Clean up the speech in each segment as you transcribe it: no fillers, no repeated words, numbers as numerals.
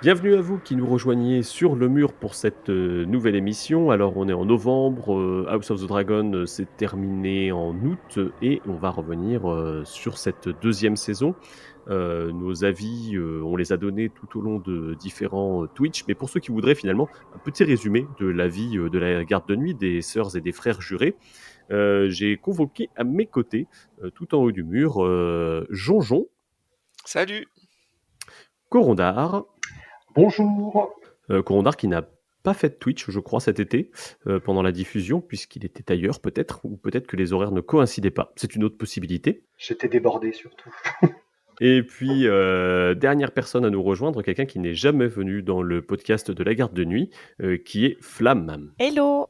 Bienvenue à vous qui nous rejoignez sur le mur pour cette nouvelle émission. Alors on est en novembre, House of the Dragon s'est terminé en août et on va revenir sur cette deuxième saison. Nos avis, on les a donnés tout au long de différents Twitch, mais pour ceux qui voudraient finalement un petit résumé de la vie de la garde de nuit des sœurs et des frères jurés, j'ai convoqué à mes côtés, tout en haut du mur, Jonjon, Salut. Corondar, Bonjour. Corondar qui n'a pas fait de Twitch, je crois, cet été, pendant la diffusion, puisqu'il était ailleurs, peut-être, ou peut-être que les horaires ne coïncidaient pas. C'est une autre possibilité. J'étais débordé surtout. Et puis, dernière personne à nous rejoindre, quelqu'un qui n'est jamais venu dans le podcast de la garde de nuit, qui est Flamme. Hello,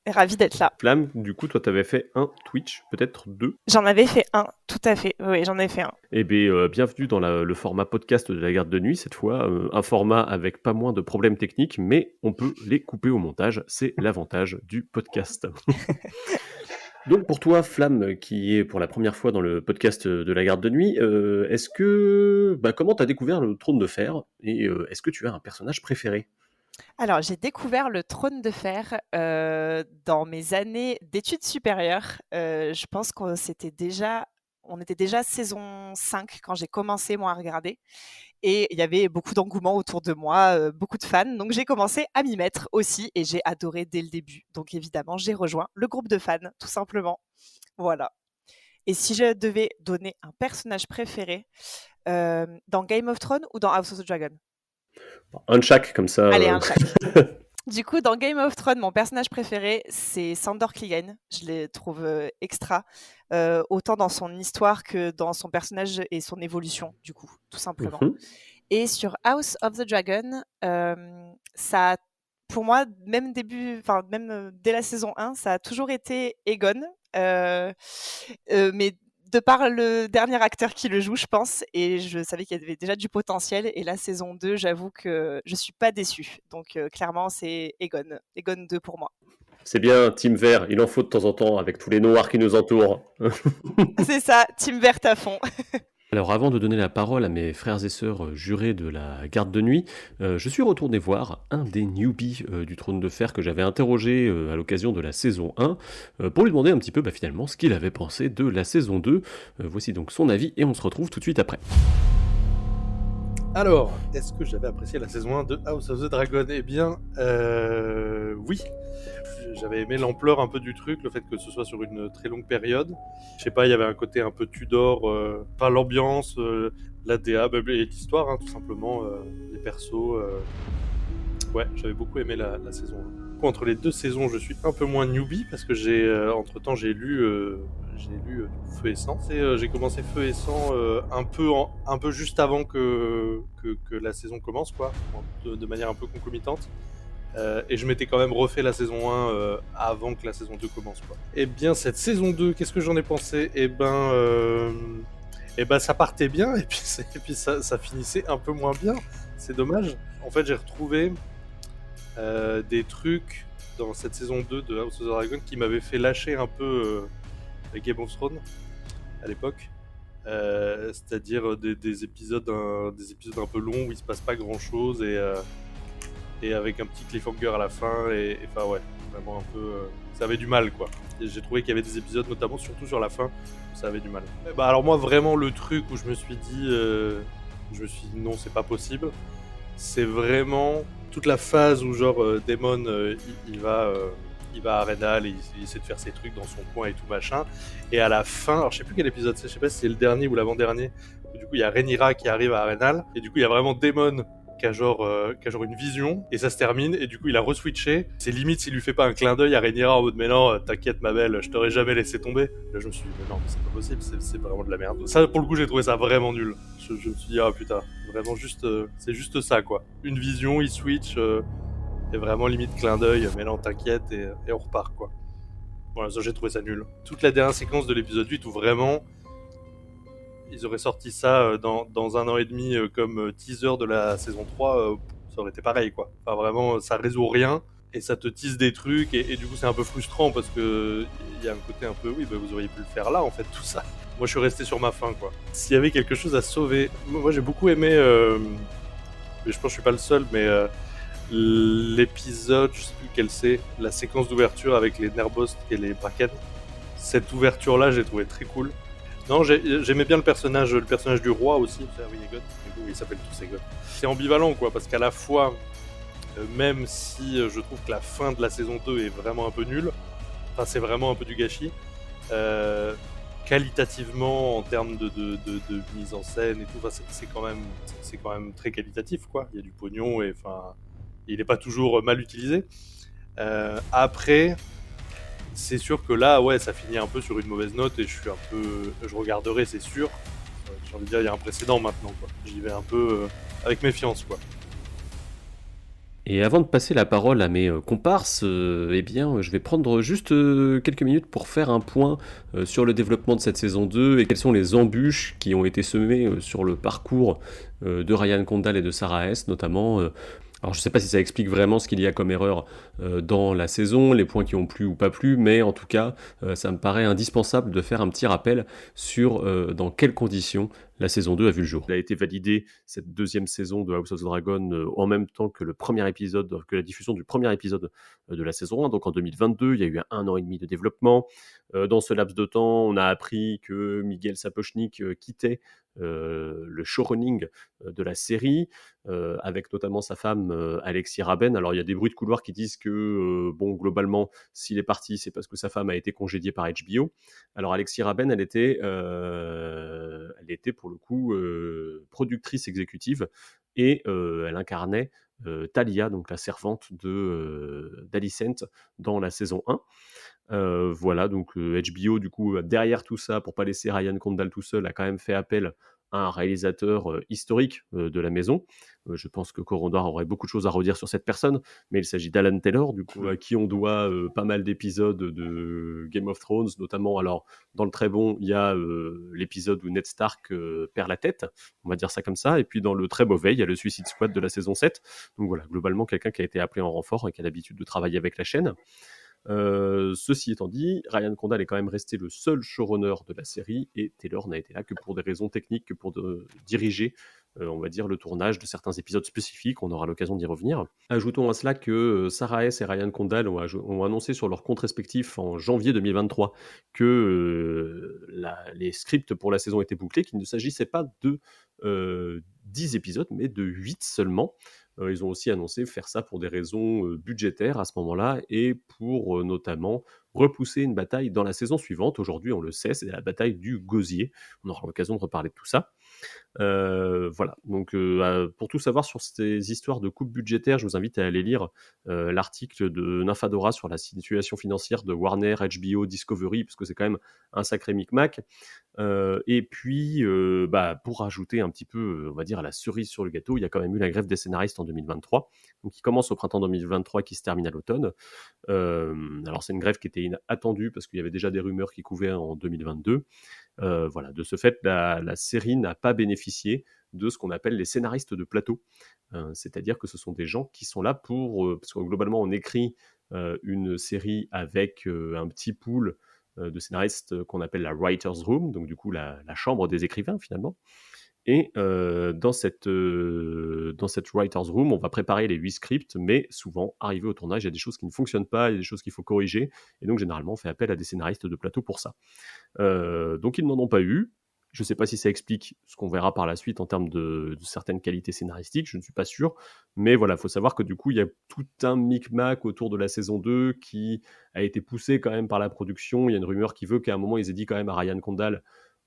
ravi d'être là. Flamme, du coup, toi, t'avais fait un Twitch, peut-être deux. J'en avais fait un, tout à fait. Oui, j'en ai fait un. Eh bien, bienvenue dans le format podcast de la garde de nuit, cette fois, un format avec pas moins de problèmes techniques, mais on peut les couper au montage, c'est l'avantage du podcast. Donc pour toi, Flamme, qui est pour la première fois dans le podcast de la garde de nuit, comment t'as découvert le Trône de Fer, et est-ce que tu as un personnage préféré ? Alors, j'ai découvert le Trône de Fer dans mes années d'études supérieures. Je pense qu'on était déjà saison 5 quand j'ai commencé, moi, à regarder. Et il y avait beaucoup d'engouement autour de moi, beaucoup de fans. Donc, j'ai commencé à m'y mettre aussi et j'ai adoré dès le début. Donc, évidemment, j'ai rejoint le groupe de fans, tout simplement. Voilà. Et si je devais donner un personnage préféré, dans Game of Thrones ou dans House of the Dragon ? Un de chaque, comme ça. Allez, un de chaque. Du coup, dans Game of Thrones, mon personnage préféré, c'est Sandor Clegane. Je le trouve extra, autant dans son histoire que dans son personnage et son évolution, du coup, tout simplement. Et sur House of the Dragon, ça a, pour moi, même dès la saison 1, ça a toujours été Aegon, mais de par le dernier acteur qui le joue, je pense, et je savais qu'il y avait déjà du potentiel, et la saison 2, j'avoue que je suis pas déçue. Donc clairement, c'est Aegon 2 pour moi. C'est bien, Team Vert, il en faut de temps en temps avec tous les noirs qui nous entourent. C'est ça, Team Vert à fond. Alors avant de donner la parole à mes frères et sœurs jurés de la garde de nuit, je suis retourné voir un des newbies du Trône de Fer que j'avais interrogé à l'occasion de la saison 1 pour lui demander un petit peu finalement ce qu'il avait pensé de la saison 2. Voici donc son avis et on se retrouve tout de suite après. Alors, est-ce que j'avais apprécié la saison 1 de House of the Dragon ? Eh bien, oui. J'avais aimé l'ampleur un peu du truc, le fait que ce soit sur une très longue période. Je sais pas, il y avait un côté un peu Tudor, l'ambiance, la DA, et l'histoire, hein, tout simplement, les persos. Ouais, j'avais beaucoup aimé la saison 1. Entre les deux saisons, je suis un peu moins newbie parce que entre-temps, j'ai lu Feu et Sang. J'ai commencé Feu et Sang un peu juste avant que la saison commence, quoi, de manière un peu concomitante. Et je m'étais quand même refait la saison 1 avant que la saison 2 commence, quoi. Et bien, cette saison 2, qu'est-ce que j'en ai pensé ? Ça partait bien, et puis ça finissait un peu moins bien. C'est dommage. En fait, j'ai retrouvé des trucs dans cette saison 2 de House of the Dragon qui m'avaient fait lâcher un peu Game of Thrones à l'époque. C'est-à-dire des épisodes un peu longs où il se passe pas grand-chose et avec un petit cliffhanger à la fin, et enfin ouais, vraiment un peu... ça avait du mal, quoi. Et j'ai trouvé qu'il y avait des épisodes, notamment surtout sur la fin, où ça avait du mal. Alors moi, vraiment, le truc où je me suis dit non, c'est pas possible, c'est vraiment toute la phase où genre Daemon, il va à Arenal et il essaie de faire ses trucs dans son coin et tout machin, et à la fin, alors je sais plus quel épisode c'est, je sais pas si c'est le dernier ou l'avant-dernier, où du coup il y a Rhaenyra qui arrive à Arenal, et du coup il y a vraiment Daemon qui a genre une vision, et ça se termine, et du coup il a reswitché. C'est limite s'il lui fait pas un clin d'œil à Rhaenyra en mode mais non, t'inquiète ma belle, je t'aurais jamais laissé tomber. Là je me suis dit mais non, mais c'est pas possible, c'est vraiment de la merde. Ça pour le coup j'ai trouvé ça vraiment nul. Je me suis dit ah putain, vraiment juste c'est juste ça, quoi. Une vision, il switch, et vraiment limite clin d'œil, mais non t'inquiète, et on repart, quoi. Voilà, ça j'ai trouvé ça nul. Toute la dernière séquence de l'épisode 8 où vraiment ils auraient sorti ça dans 1 an et demi comme teaser de la saison 3, ça aurait été pareil, quoi. Enfin vraiment, ça résout rien et ça te tease des trucs, et du coup c'est un peu frustrant parce que il y a un côté un peu vous auriez pu le faire là en fait, tout ça. Moi je suis resté sur ma faim, quoi. S'il y avait quelque chose à sauver, moi j'ai beaucoup aimé mais je pense que je suis pas le seul, mais l'épisode, je sais plus lequel c'est, la séquence d'ouverture avec les Nerbost et les Bracken, cette ouverture-là, j'ai trouvé très cool. Non, j'aimais bien le personnage du roi aussi, c'est oui, Egon, du coup, ils s'appellent tous Egon. C'est ambivalent, quoi, parce qu'à la fois, même si je trouve que la fin de la saison 2 est vraiment un peu nulle, enfin, c'est vraiment un peu du gâchis, qualitativement, en termes de mise en scène et tout, enfin, c'est quand même très qualitatif, quoi. Il y a du pognon et enfin, il n'est pas toujours mal utilisé. Après, c'est sûr que là, ouais, ça finit un peu sur une mauvaise note et je regarderai, c'est sûr. J'ai envie de dire, il y a un précédent maintenant, quoi. J'y vais un peu avec méfiance, quoi. Et avant de passer la parole à mes comparses, eh bien, je vais prendre juste quelques minutes pour faire un point sur le développement de cette saison 2 et quelles sont les embûches qui ont été semées sur le parcours de Ryan Condal et de Sarah Hess, notamment. Alors je ne sais pas si ça explique vraiment ce qu'il y a comme erreur dans la saison, les points qui ont plu ou pas plu, mais en tout cas, ça me paraît indispensable de faire un petit rappel sur dans quelles conditions la saison 2 a vu le jour. Elle a été validée, cette deuxième saison de House of the Dragon, en même temps que que la diffusion du premier épisode de la saison 1, donc en 2022. Il y a eu 1 an et demi de développement. Dans ce laps de temps, on a appris que Miguel Sapochnik quittait le showrunning de la série, avec notamment sa femme Alexis Raben. Alors il y a des bruits de couloir qui disent que, bon, globalement, s'il est parti, c'est parce que sa femme a été congédiée par HBO. Alors Alexis Raben, elle était pour le coup productrice exécutive et elle incarnait Talia, donc la servante d'Alicent dans la saison 1. Voilà, donc HBO, du coup, derrière tout ça, pour pas laisser Ryan Condal tout seul, a quand même fait appel à un réalisateur historique de la maison. Je pense que Corondor aurait beaucoup de choses à redire sur cette personne, mais il s'agit d'Alan Taylor, du coup, à qui on doit pas mal d'épisodes de Game of Thrones, notamment, alors, dans le très bon, il y a l'épisode où Ned Stark perd la tête, on va dire ça comme ça, et puis dans le très mauvais, il y a le Suicide Squad de la saison 7. Donc voilà, globalement, quelqu'un qui a été appelé en renfort et qui a l'habitude de travailler avec la chaîne. Ceci étant dit, Ryan Condal est quand même resté le seul showrunner de la série et Taylor n'a été là que pour des raisons techniques, que pour diriger, on va dire, le tournage de certains épisodes spécifiques. On aura l'occasion d'y revenir. Ajoutons à cela que Sarah Hess et Ryan Condal ont annoncé sur leurs comptes respectifs en janvier 2023 que les scripts pour la saison étaient bouclés, qu'il ne s'agissait pas de 10 épisodes, mais de 8 seulement. Ils ont aussi annoncé faire ça pour des raisons budgétaires à ce moment-là et pour notamment repousser une bataille dans la saison suivante. Aujourd'hui, on le sait, c'est la bataille du Gosier. On aura l'occasion de reparler de tout ça. Voilà, donc pour tout savoir sur ces histoires de coupes budgétaires, je vous invite à aller lire l'article de Nymphadora sur la situation financière de Warner, HBO, Discovery, parce que c'est quand même un sacré micmac. Et puis, pour rajouter un petit peu, on va dire, à la cerise sur le gâteau, il y a quand même eu la grève des scénaristes en 2023, donc qui commence au printemps 2023 et qui se termine à l'automne. Alors c'est une grève qui était attendue parce qu'il y avait déjà des rumeurs qui couvaient en 2022. Voilà, de ce fait, la série n'a pas bénéficié de ce qu'on appelle les scénaristes de plateau. C'est-à-dire que ce sont des gens qui sont là pour... parce que globalement, on écrit une série avec un petit pool de scénaristes qu'on appelle la Writer's Room, donc du coup la chambre des écrivains finalement. Et dans cette Writer's Room, on va préparer les 8 scripts, mais souvent, arrivé au tournage, il y a des choses qui ne fonctionnent pas, il y a des choses qu'il faut corriger, et donc généralement, on fait appel à des scénaristes de plateau pour ça. Donc ils n'en ont pas eu. Je ne sais pas si ça explique ce qu'on verra par la suite en termes de certaines qualités scénaristiques, je ne suis pas sûr. Mais voilà, il faut savoir que du coup, il y a tout un micmac autour de la saison 2 qui a été poussé quand même par la production. Il y a une rumeur qui veut qu'à un moment, ils aient dit quand même à Ryan Condal,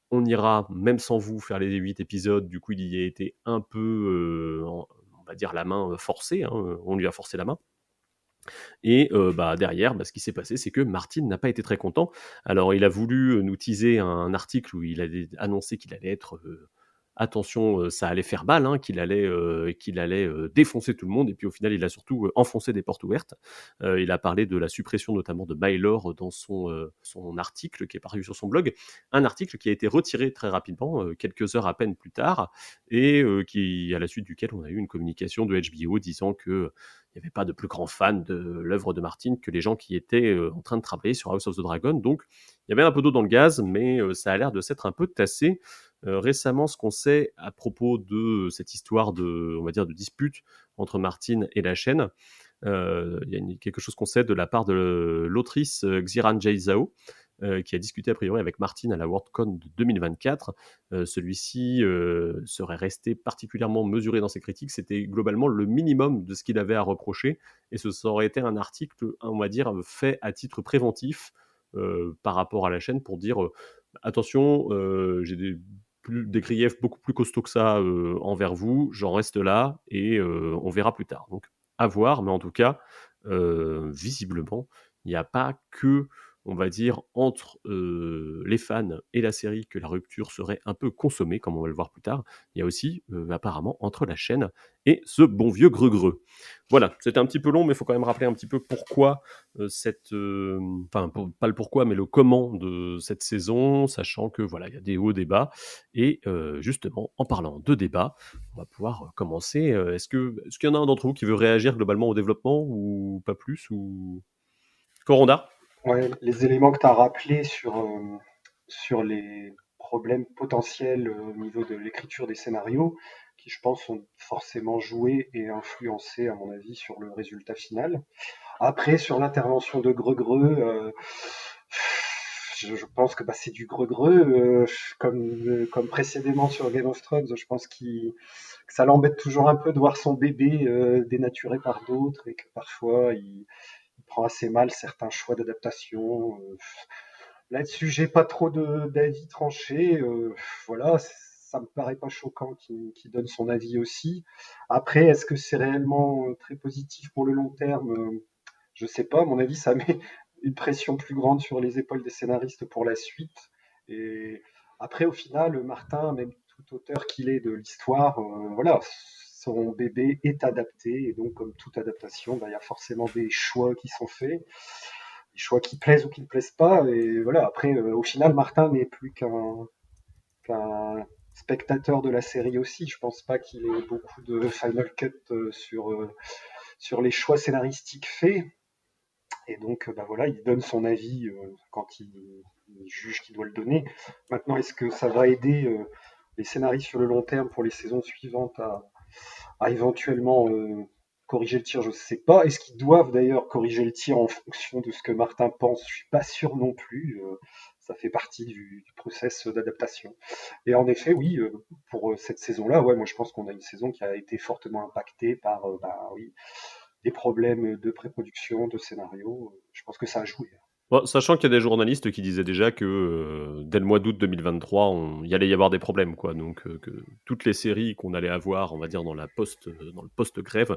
on ira, même sans vous, faire les 8 épisodes. Du coup, il y a été un peu, on va dire, la main forcée. Hein, on lui a forcé la main. Et derrière, ce qui s'est passé, c'est que Martin n'a pas été très content. Alors, il a voulu nous teaser un article où il avait annoncé qu'il allait être... attention, ça allait faire mal, hein, qu'il allait défoncer tout le monde, et puis au final, il a surtout enfoncé des portes ouvertes. Il a parlé de la suppression notamment de Mylor dans son article qui est paru sur son blog, un article qui a été retiré très rapidement, quelques heures à peine plus tard, et à la suite duquel on a eu une communication de HBO disant que il n'y avait pas de plus grand fan de l'œuvre de Martin que les gens qui étaient en train de travailler sur House of the Dragon. Donc, il y avait un peu d'eau dans le gaz, mais ça a l'air de s'être un peu tassé. récemment, ce qu'on sait à propos de cette histoire on va dire, de dispute entre Martin et la chaîne, il y a quelque chose qu'on sait de la part de l'autrice Xiran Jay Zhao, qui a discuté a priori avec Martin à la Worldcon de 2024. Celui-ci serait resté particulièrement mesuré dans ses critiques. C'était globalement le minimum de ce qu'il avait à reprocher, et ce aurait été un article, on va dire, fait à titre préventif par rapport à la chaîne pour dire attention, j'ai des griefs beaucoup plus costauds que ça envers vous, j'en reste là et on verra plus tard. Donc à voir, mais en tout cas, visiblement, il n'y a pas que, on va dire, entre les fans et la série que la rupture serait un peu consommée, comme on va le voir plus tard. Il y a aussi, apparemment, entre la chaîne et ce bon vieux Greux-Greux. Voilà, c'était un petit peu long, mais il faut quand même rappeler un petit peu pourquoi pas le pourquoi, mais le comment de cette saison, sachant que voilà, il y a des hauts débats. Et justement, en parlant de débats, on va pouvoir commencer. Est-ce qu'il y en a un d'entre vous qui veut réagir globalement au développement, ou pas plus, ou Coronda? Ouais, les éléments que tu as rappelés sur les problèmes potentiels au niveau de l'écriture des scénarios, qui je pense ont forcément joué et influencé, à mon avis, sur le résultat final. Après, sur l'intervention de Greux-Greux, je pense que c'est du Greux-Greux, comme précédemment sur Game of Thrones. Je pense que ça l'embête toujours un peu de voir son bébé dénaturé par d'autres, et que parfois il prend assez mal certains choix d'adaptation. Là-dessus, j'ai pas trop d'avis tranchés. Voilà, ça me paraît pas choquant qu'il donne son avis aussi. Après, est-ce que c'est réellement très positif pour le long terme? Je sais pas. À mon avis, ça met une pression plus grande sur les épaules des scénaristes pour la suite. Et après, au final, Martin, même tout auteur qu'il est de l'histoire, voilà, son bébé est adapté. Et donc, comme toute adaptation, il y a forcément des choix qui sont faits, des choix qui plaisent ou qui ne plaisent pas. Et voilà, après, au final, Martin n'est plus qu'un spectateur de la série aussi. Je pense pas qu'il ait beaucoup de final cut sur les choix scénaristiques faits. Et donc, voilà, il donne son avis quand il juge qu'il doit le donner. Maintenant, est-ce que ça va aider les scénaristes sur le long terme pour les saisons suivantes à éventuellement corriger le tir? Je ne sais pas. Est-ce qu'ils doivent d'ailleurs corriger le tir en fonction de ce que Martin pense? Je suis pas sûr non plus. Ça fait partie du process d'adaptation. Et en effet, oui, pour cette saison-là, ouais, moi je pense qu'on a une saison qui a été fortement impactée par oui, des problèmes de pré-production, de scénario. Je pense que ça a joué. Bon, sachant qu'il y a des journalistes qui disaient déjà que dès le mois d'août 2023, il y allait y avoir des problèmes, quoi. Donc que toutes les séries qu'on allait avoir, on va dire, dans le post-grève,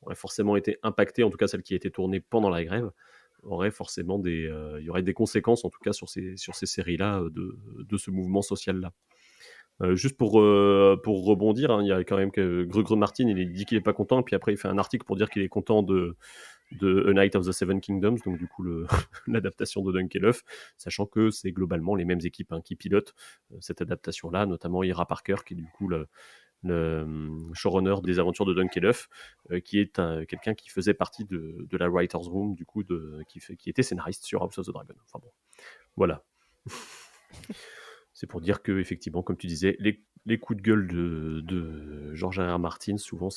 auraient forcément été impactées, en tout cas celles qui étaient tournées pendant la grève, auraient forcément il y aurait des conséquences, en tout cas sur ces séries-là, de ce mouvement social-là. Juste pour rebondir, hein, il y a quand même que Greux Martin, il dit qu'il est pas content, et puis après il fait un article pour dire qu'il est content de A Night of the Seven Kingdoms, donc du coup l'adaptation de Dunkelhoff, sachant que c'est globalement les mêmes équipes qui pilotent cette adaptation-là, notamment Ira Parker, qui est du coup le showrunner des aventures de Dunkelhoff, qui est quelqu'un qui faisait partie de la Writers Room, du coup, qui était scénariste sur House of the Dragon. Enfin bon, voilà. C'est pour dire que, effectivement, comme tu disais, les coups de gueule de George R.R. Martin, souvent, on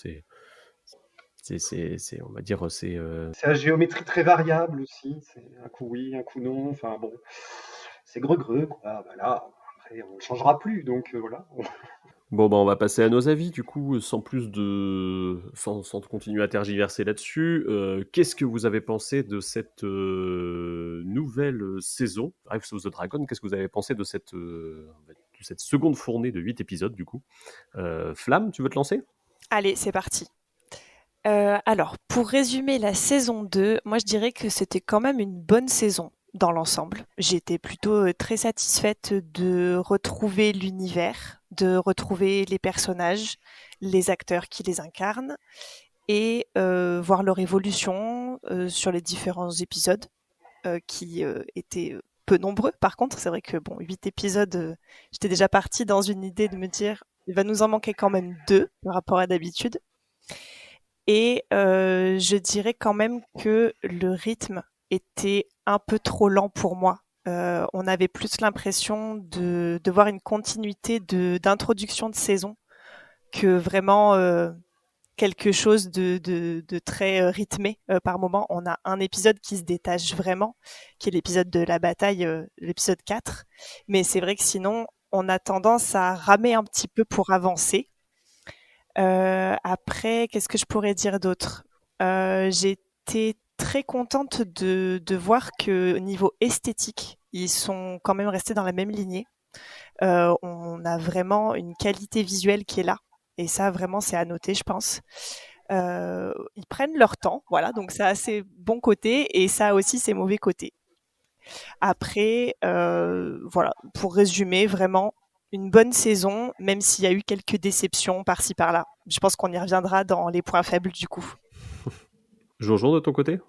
va dire, c'est à géométrie très variable aussi. C'est un coup oui, un coup non. Enfin bon, c'est Greux-Greux, quoi. Voilà. Après, on ne changera plus, donc voilà. Bon, on va passer à nos avis, du coup, sans continuer à tergiverser là-dessus. Qu'est-ce que vous avez pensé de cette nouvelle saison, House of the Dragon? Qu'est-ce que vous avez pensé de cette seconde fournée de 8 épisodes, du coup? Flamme, tu veux te lancer? Allez, c'est parti. Alors, pour résumer la saison 2, moi je dirais que c'était quand même une bonne saison dans l'ensemble. J'étais plutôt très satisfaite de retrouver l'univers, de retrouver les personnages, les acteurs qui les incarnent, et voir leur évolution sur les différents épisodes qui étaient peu nombreux. Par contre, c'est vrai que 8 épisodes, j'étais déjà partie dans une idée de me dire il va nous en manquer quand même 2 par rapport à d'habitude. Et je dirais quand même que le rythme était un peu trop lent pour moi on avait plus l'impression de voir une continuité d'introduction de saison que vraiment quelque chose de très rythmé par moment. On a un épisode qui se détache vraiment, qui est l'épisode de la bataille, l'épisode 4. Mais c'est vrai que sinon, on a tendance à ramer un petit peu pour avancer. Après, qu'est-ce que je pourrais dire d'autre? J'ai été très contente de voir que au niveau esthétique, ils sont quand même restés dans la même lignée. On a vraiment une qualité visuelle qui est là. Et ça, vraiment, c'est à noter, je pense. Ils prennent leur temps, voilà, donc ça a ses bons côtés et ça a aussi ses mauvais côtés. Après, voilà, pour résumer, vraiment, une bonne saison, même s'il y a eu quelques déceptions par-ci par-là. Je pense qu'on y reviendra dans les points faibles du coup. Jojo, de ton côté?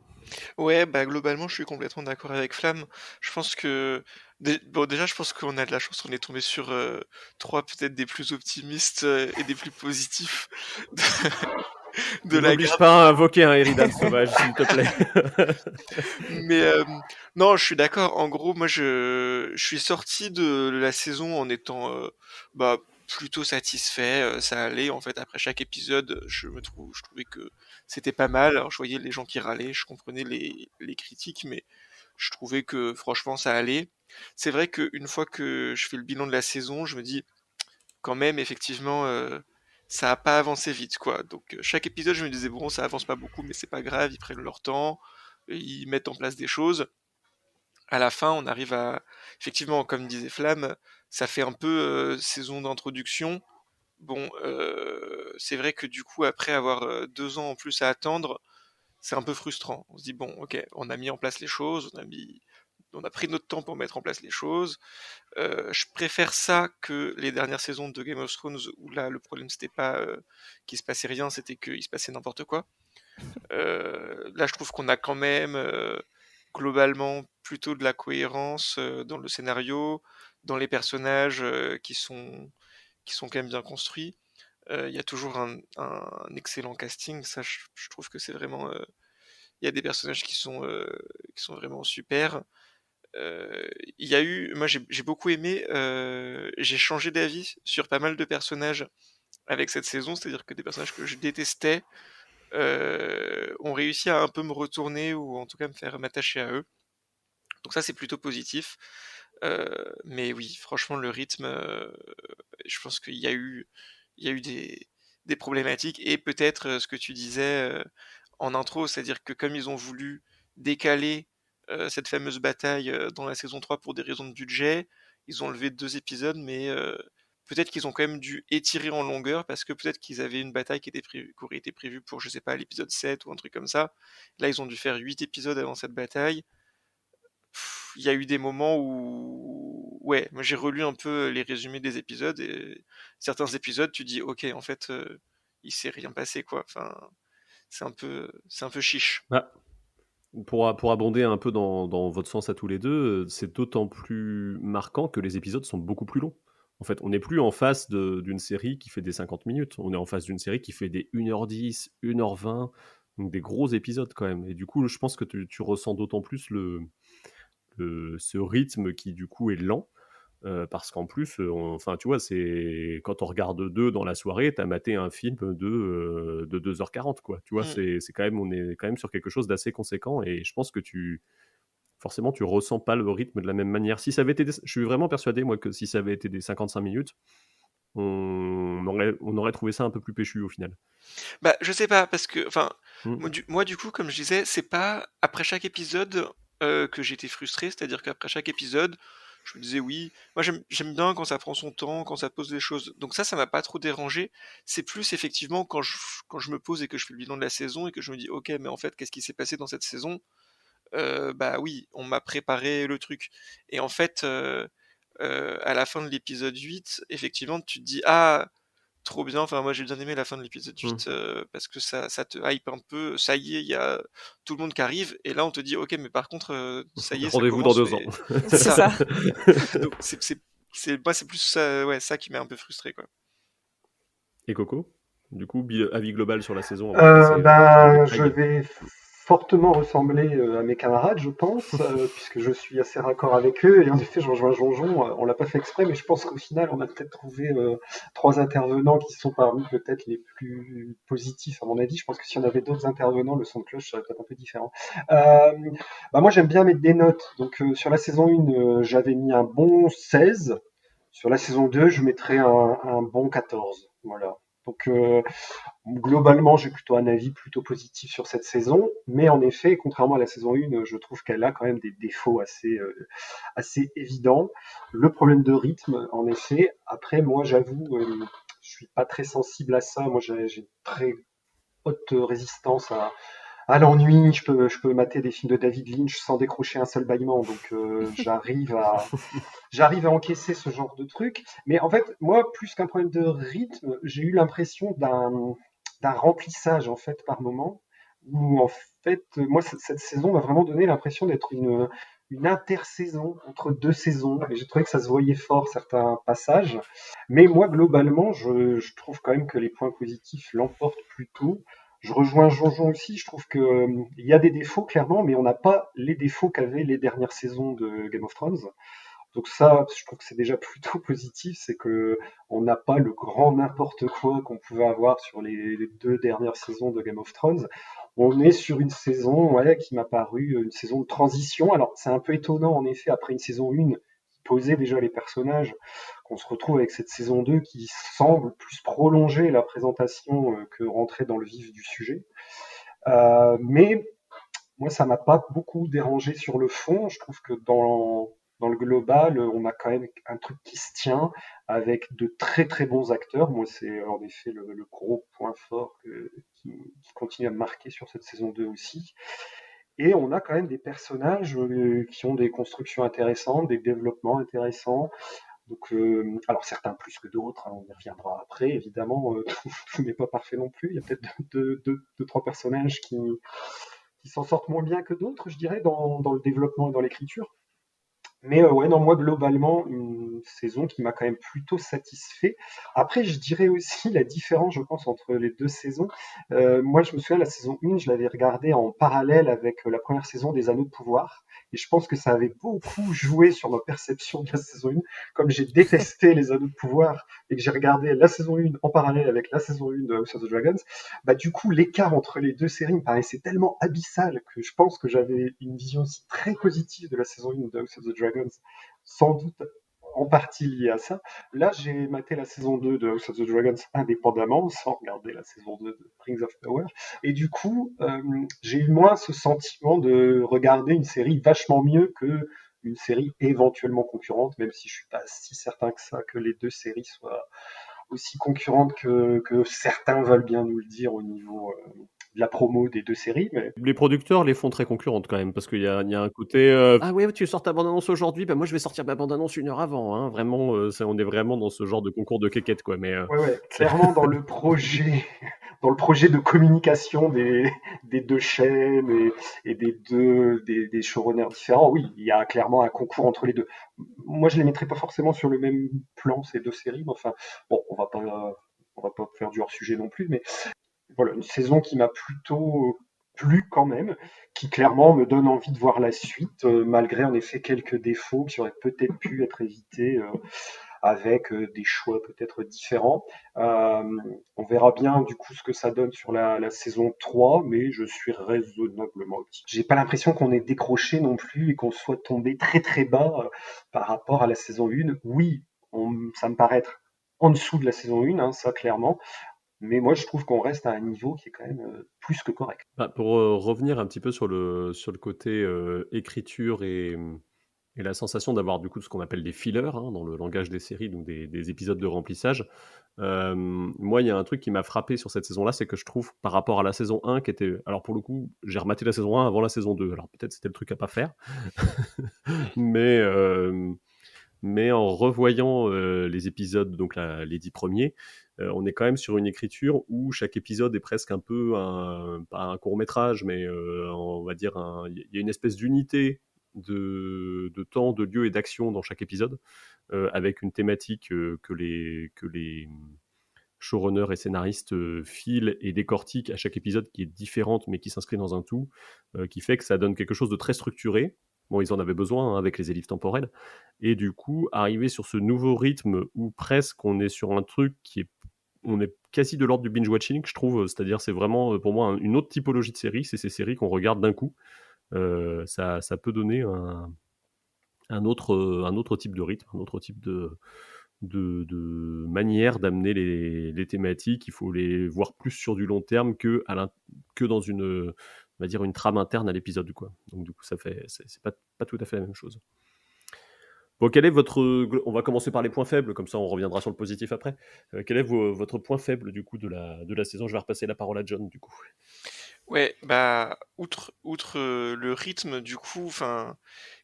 Ouais, bah globalement, je suis complètement d'accord avec Flamme. Je pense que bon, déjà, je pense qu'on a de la chance. On est tombé sur trois peut-être des plus optimistes et des plus positifs de Ne la m'oblige grade. pas à invoquer un Eridan sauvage, s'il te plaît. Mais non, je suis d'accord. En gros, moi, je suis sorti de la saison en étant bah, plutôt satisfait. Ça allait, en fait, après chaque épisode, je trouvais que c'était pas mal. Alors, je voyais les gens qui râlaient, je comprenais les critiques, mais je trouvais que franchement, ça allait. C'est vrai qu'une fois que je fais le bilan de la saison, je me dis quand même, effectivement, ça a pas avancé vite, quoi. Donc, chaque épisode, je me disais, bon, ça avance pas beaucoup, mais c'est pas grave, ils prennent leur temps, ils mettent en place des choses. À la fin, on arrive à, effectivement, comme disait Flamme, ça fait un peu saison d'introduction. Bon, c'est vrai que du coup, après avoir 2 ans en plus à attendre, c'est un peu frustrant. On se dit, bon, ok, on a mis en place les choses, on a pris notre temps pour mettre en place les choses. Je préfère ça que les dernières saisons de Game of Thrones où là, le problème, c'était pas qu'il se passait rien, c'était qu'il se passait n'importe quoi. Là, je trouve qu'on a quand même globalement plutôt de la cohérence dans le scénario, dans les personnages qui sont quand même bien construits. Il y a toujours un excellent casting, ça je trouve que c'est vraiment... Il y a des personnages qui sont vraiment super. Il y a eu, moi j'ai beaucoup aimé, j'ai changé d'avis sur pas mal de personnages avec cette saison, c'est-à-dire que des personnages que je détestais ont réussi à un peu me retourner ou en tout cas me faire m'attacher à eux. Donc ça c'est plutôt positif. Mais oui, franchement le rythme, je pense qu'il y a eu des problématiques et peut-être ce que tu disais en intro, c'est-à-dire que comme ils ont voulu décaler cette fameuse bataille dans la saison 3 pour des raisons de budget, ils ont levé 2 épisodes, mais peut-être qu'ils ont quand même dû étirer en longueur parce que peut-être qu'ils avaient une bataille qui aurait été prévue pour, je sais pas, l'épisode 7 ou un truc comme ça. Là, ils ont dû faire 8 épisodes avant cette bataille. Il y a eu des moments où, ouais, moi j'ai relu un peu les résumés des épisodes et certains épisodes, tu dis, ok, en fait, il s'est rien passé, quoi. Enfin, c'est un peu chiche. Bah, pour abonder un peu dans votre sens à tous les deux, c'est d'autant plus marquant que les épisodes sont beaucoup plus longs. En fait, on n'est plus en face d'une série qui fait des 50 minutes, on est en face d'une série qui fait des 1h10, 1h20, donc des gros épisodes quand même. Et du coup, je pense que tu ressens d'autant plus ce rythme qui du coup est lent. Parce qu'en plus, enfin, tu vois, c'est quand on regarde deux dans la soirée, t'as maté un film de 2h40, quoi. Tu vois, Mm. c'est quand même, on est quand même sur quelque chose d'assez conséquent, et je pense que forcément, tu ressens pas le rythme de la même manière. Si ça avait été, je suis vraiment persuadé, moi, que si ça avait été des 55 minutes, on aurait trouvé ça un peu plus péchu au final. Bah, je sais pas, parce que, enfin, Mm. moi, du coup, comme je disais, c'est pas après chaque épisode que j'étais frustré, c'est-à-dire qu'après chaque épisode, je me disais oui, moi j'aime bien quand ça prend son temps, quand ça pose des choses. Donc ça m'a pas trop dérangé. C'est plus effectivement quand je me pose et que je fais le bilan de la saison et que je me dis ok, mais en fait, qu'est-ce qui s'est passé dans cette saison? Bah oui, on m'a préparé le truc. Et en fait, à la fin de l'épisode 8, effectivement, tu te dis ah, trop bien, enfin moi j'ai bien aimé la fin de l'épisode 8 parce que ça te hype un peu, ça y est, il y a tout le monde qui arrive, et là on te dit ok, mais par contre ça y est, ça Rendez-vous dans commence, 2 ans. mais C'est c'est ça. ça. Donc moi c'est plus ça, ouais, ça qui m'a un peu frustré, quoi. Et Coco, du coup, avis global sur la saison avant de passer au Bah, je détail. vais fortement ressemblé à mes camarades, je pense, puisque je suis assez raccord avec eux. Et en effet, je rejoins Jonjon. On l'a pas fait exprès, mais je pense qu'au final, on a peut-être trouvé 3 intervenants qui sont parmi peut-être les plus positifs, à mon avis. Je pense que si on avait d'autres intervenants, le son de cloche serait peut-être un peu différent. Moi, j'aime bien mettre des notes. Donc, sur la saison 1, j'avais mis un bon 16. Sur la saison 2, je mettrais un bon 14. Voilà. Donc, globalement, j'ai plutôt un avis plutôt positif sur cette saison, mais en effet, contrairement à la saison 1, je trouve qu'elle a quand même des défauts assez évidents. Le problème de rythme, en effet. Après, moi, j'avoue, je suis pas très sensible à ça. Moi, j'ai une très haute résistance à l'ennui. Je peux mater des films de David Lynch sans décrocher un seul bâillement, donc j'arrive à encaisser ce genre de truc. Mais en fait, moi, plus qu'un problème de rythme, j'ai eu l'impression d'un remplissage en fait par moment, où en fait, moi, cette saison m'a vraiment donné l'impression d'être une intersaison entre 2 saisons. Et j'ai trouvé que ça se voyait fort certains passages. Mais moi, globalement, je trouve quand même que les points positifs l'emportent plutôt. Je rejoins Jonjon aussi. Je trouve que il y a des défauts clairement, mais on n'a pas les défauts qu'avaient les dernières saisons de Game of Thrones. Donc ça, je trouve que c'est déjà plutôt positif, c'est que on n'a pas le grand n'importe quoi qu'on pouvait avoir sur les 2 dernières saisons de Game of Thrones. On est sur une saison, ouais, qui m'a paru une saison de transition. Alors c'est un peu étonnant en effet après une saison 1 qui posait déjà les personnages, qu'on se retrouve avec cette saison 2 qui semble plus prolonger la présentation que rentrer dans le vif du sujet. Mais moi, ça m'a pas beaucoup dérangé sur le fond. Je trouve que dans le global, on a quand même un truc qui se tient avec de très très bons acteurs. Moi, c'est en effet le gros point fort qui continue à me marquer sur cette saison 2 aussi. Et on a quand même des personnages qui ont des constructions intéressantes, des développements intéressants. Donc, alors certains plus que d'autres, hein, on y reviendra après, évidemment, tout n'est pas parfait non plus. Il y a peut-être deux, trois personnages qui s'en sortent moins bien que d'autres, je dirais, dans le développement et dans l'écriture. Mais ouais, non, moi, globalement, une saison qui m'a quand même plutôt satisfait. Après, je dirais aussi la différence, je pense, entre les 2 saisons. Moi, je me souviens, la saison 1, je l'avais regardée en parallèle avec la première saison des Anneaux de Pouvoir. Et je pense que ça avait beaucoup joué sur ma perception de la saison 1. Comme j'ai détesté les Anneaux de Pouvoir et que j'ai regardé la saison 1 en parallèle avec la saison 1 de House of the Dragons, bah, du coup, l'écart entre les 2 séries me paraissait tellement abyssal que je pense que j'avais une vision aussi très positive de la saison 1 de House of the Dragons, sans doute en partie liée à ça. Là, j'ai maté la saison 2 de House of the Dragons indépendamment, sans regarder la saison 2 de Rings of Power. Et du coup, j'ai eu moins ce sentiment de regarder une série vachement mieux que une série éventuellement concurrente, même si je suis pas si certain que ça, que les 2 séries soient aussi concurrentes que certains veulent bien nous le dire au niveau de la promo des 2 séries. Mais Les producteurs les font très concurrentes quand même, parce qu'il y a un côté ah ouais, tu sors ta bande-annonce aujourd'hui, bah moi je vais sortir ma bande-annonce 1 heure avant. Hein. Vraiment, on est vraiment dans ce genre de concours de quéquettes, quoi. Mais ouais, c'est... clairement dans le projet de communication des 2 chaînes et des showrunners différents, oui, il y a clairement un concours entre les deux. Moi, je les mettrais pas forcément sur le même plan, ces 2 séries, mais enfin, bon, on va pas faire du hors-sujet non plus, mais voilà, une saison qui m'a plutôt plu quand même, qui clairement me donne envie de voir la suite, malgré en effet quelques défauts qui auraient peut-être pu être évités avec des choix peut-être différents. On verra bien du coup ce que ça donne sur la saison 3, mais je suis raisonnablement optimiste. J'ai pas l'impression qu'on ait décroché non plus et qu'on soit tombé très très bas par rapport à la saison 1. Oui, ça me paraît être en dessous de la saison 1, hein, ça clairement, mais moi je trouve qu'on reste à un niveau qui est quand même plus que correct. Bah, pour revenir un petit peu sur le côté écriture et la sensation d'avoir du coup ce qu'on appelle des fillers hein, dans le langage des séries, donc des épisodes de remplissage. Moi, il y a un truc qui m'a frappé sur cette saison-là, c'est que je trouve par rapport à la saison 1 qui était... Alors pour le coup, j'ai rematé la saison 1 avant la saison 2, alors peut-être c'était le truc à pas faire. mais en revoyant les épisodes, donc les 10 premiers, on est quand même sur une écriture où chaque épisode est presque un peu pas un court-métrage, mais on va dire il y a une espèce d'unité de temps, de lieu et d'action dans chaque épisode, avec une thématique que les showrunner et scénariste file et décortique à chaque épisode qui est différente mais qui s'inscrit dans un tout, qui fait que ça donne quelque chose de très structuré. Bon, ils en avaient besoin avec les ellipses temporelles. Et du coup, arriver sur ce nouveau rythme où presque on est sur un truc on est quasi de l'ordre du binge-watching, je trouve. C'est-à-dire, c'est vraiment pour moi une autre typologie de série. C'est ces séries qu'on regarde d'un coup. Ça peut donner un autre type de rythme, un autre type de manière d'amener les thématiques. Il faut les voir plus sur du long terme que dans on va dire une trame interne à l'épisode, quoi. Donc du coup, c'est pas tout à fait la même chose. Bon, quel est on va commencer par les points faibles, comme ça on reviendra sur le positif après. Quel est votre point faible du coup de la saison? Je vais repasser la parole à John du coup. Ouais, outre le rythme, du coup, enfin,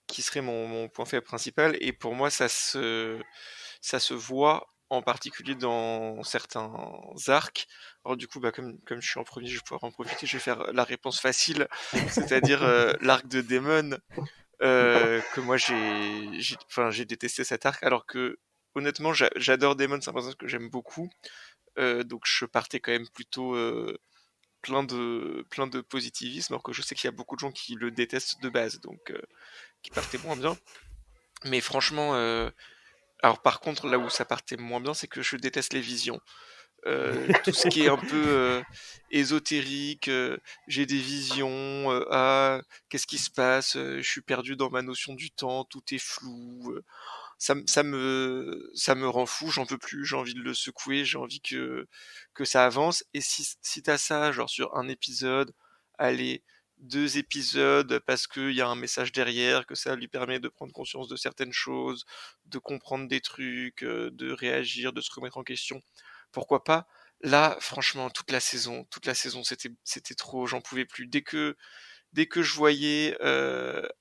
qui serait mon point faible principal, et pour moi, ça se voit en particulier dans certains arcs. Alors du coup, comme je suis en premier, je vais pouvoir en profiter, je vais faire la réponse facile, c'est-à-dire l'arc de Daemon, que moi j'ai détesté cet arc, alors que honnêtement, j'adore Daemon, c'est un personnage que j'aime beaucoup, donc je partais quand même plutôt plein de positivisme, alors que je sais qu'il y a beaucoup de gens qui le détestent de base, donc qui partaient moins bien. Mais franchement, alors par contre, là où ça partait moins bien, c'est que je déteste les visions. Tout ce qui est un peu ésotérique, j'ai des visions, qu'est-ce qui se passe, je suis perdu dans ma notion du temps, tout est flou, ça me rend fou, j'en peux plus, j'ai envie de le secouer, j'ai envie que ça avance. Et si t'as ça, genre sur un épisode, allez, 2 épisodes, parce qu'il y a un message derrière, que ça lui permet de prendre conscience de certaines choses, de comprendre des trucs, de réagir, de se remettre en question, pourquoi pas? Là, franchement, toute la saison, c'était trop, j'en pouvais plus. Dès que je voyais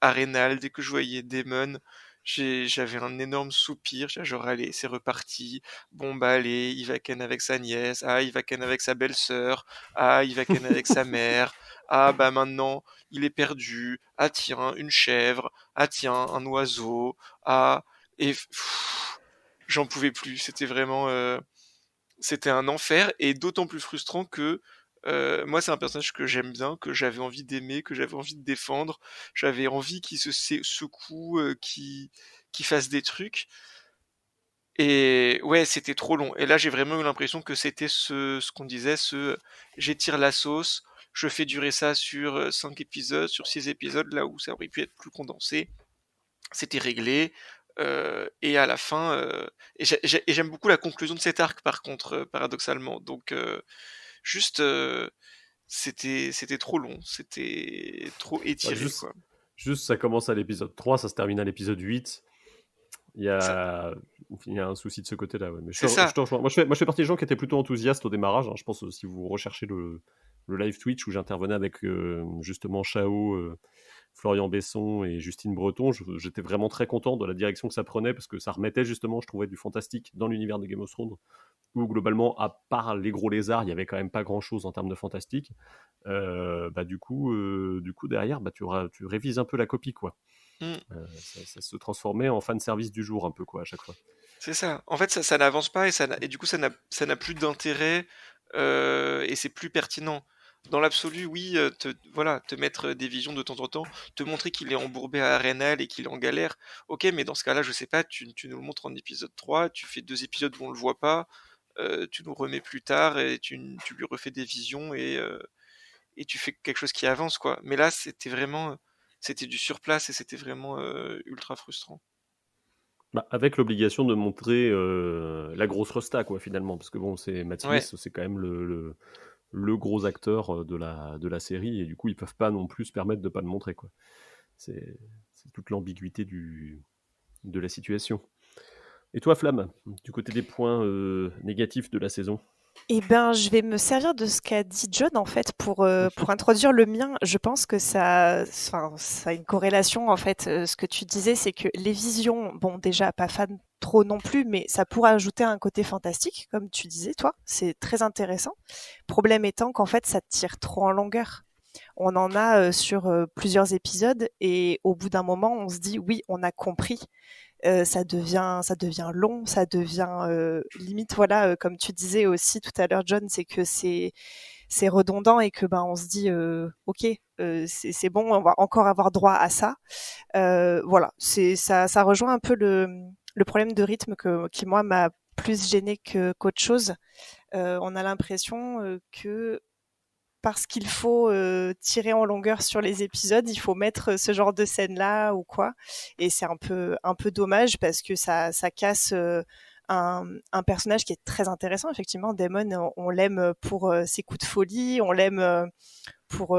Arenal, dès que je voyais Daemon, j'avais un énorme soupir, j'étais genre allez, c'est reparti. Bon bah allez, il va ken avec sa nièce, il va ken avec sa belle-sœur, il va ken avec sa mère, bah maintenant il est perdu, tiens, une chèvre, tiens, un oiseau, et j'en pouvais plus, c'était un enfer, et d'autant plus frustrant que moi c'est un personnage que j'aime bien, que j'avais envie d'aimer, que j'avais envie de défendre, j'avais envie qu'il se secoue, qu'il fasse des trucs, et ouais, c'était trop long. Et là j'ai vraiment eu l'impression que c'était ce qu'on disait, j'étire la sauce, je fais durer ça sur 5 épisodes, sur 6 épisodes, là où ça aurait pu être plus condensé, c'était réglé. Et à la fin, et j'aime beaucoup la conclusion de cet arc par contre, paradoxalement. Donc juste, c'était trop long, c'était trop étiré, quoi. Juste, ça commence à l'épisode 3, ça se termine à l'épisode 8. Il y a un souci de ce côté-là. Ouais. Mais je te rejoins. Moi, je fais partie des gens qui étaient plutôt enthousiastes au démarrage. Je pense si vous recherchez le live Twitch où j'intervenais avec justement Chao, Florian Besson et Justine Breton, j'étais vraiment très content de la direction que ça prenait, parce que ça remettait justement, je trouvais, du fantastique dans l'univers de Game of Thrones, où globalement, à part les gros lézards, il y avait quand même pas grand-chose en termes de fantastique. Du coup derrière, tu révises un peu la copie, quoi. Ça se transformait en fan service du jour un peu, quoi, à chaque fois. C'est ça. En fait, ça n'avance pas, et du coup ça n'a plus d'intérêt, et c'est plus pertinent. Dans l'absolu, oui, te mettre des visions de temps en temps, te montrer qu'il est embourbé à Arenal et qu'il est en galère. Ok, mais dans ce cas-là, je sais pas, tu nous le montres en épisode 3, tu fais 2 épisodes où on le voit pas, tu nous remets plus tard et tu lui refais des visions, et tu fais quelque chose qui avance, quoi. Mais là, c'était du surplace, et c'était vraiment ultra frustrant. Avec l'obligation de montrer la grosse resta, quoi, finalement, parce que bon, c'est Matt Smith, c'est quand même le gros acteur de la série, et du coup, ils peuvent pas non plus se permettre de pas le montrer, quoi. C'est toute l'ambiguïté de la situation. Et toi, Flamme, du côté des points négatifs de la saison? Eh ben, je vais me servir de ce qu'a dit John, en fait, pour introduire le mien. Je pense que ça a une corrélation, en fait. Ce que tu disais, c'est que les visions, bon, déjà, pas fan trop non plus, mais ça pourrait ajouter un côté fantastique, comme tu disais, toi. C'est très intéressant. Problème étant qu'en fait, ça tire trop en longueur. On en a sur plusieurs épisodes, et au bout d'un moment, on se dit, oui, on a compris. ça devient long, ça devient limite, voilà, comme tu disais aussi tout à l'heure, John, c'est que c'est redondant et que on se dit ok, c'est bon, on va encore avoir droit à ça. Voilà, ça rejoint un peu le problème de rythme qui moi m'a plus gêné qu'autre chose. On a l'impression que parce qu'il faut tirer en longueur sur les épisodes, il faut mettre ce genre de scène-là ou quoi. Et c'est un peu dommage parce que ça casse un personnage qui est très intéressant. Effectivement, Damon, on l'aime pour ses coups de folie, on l'aime pour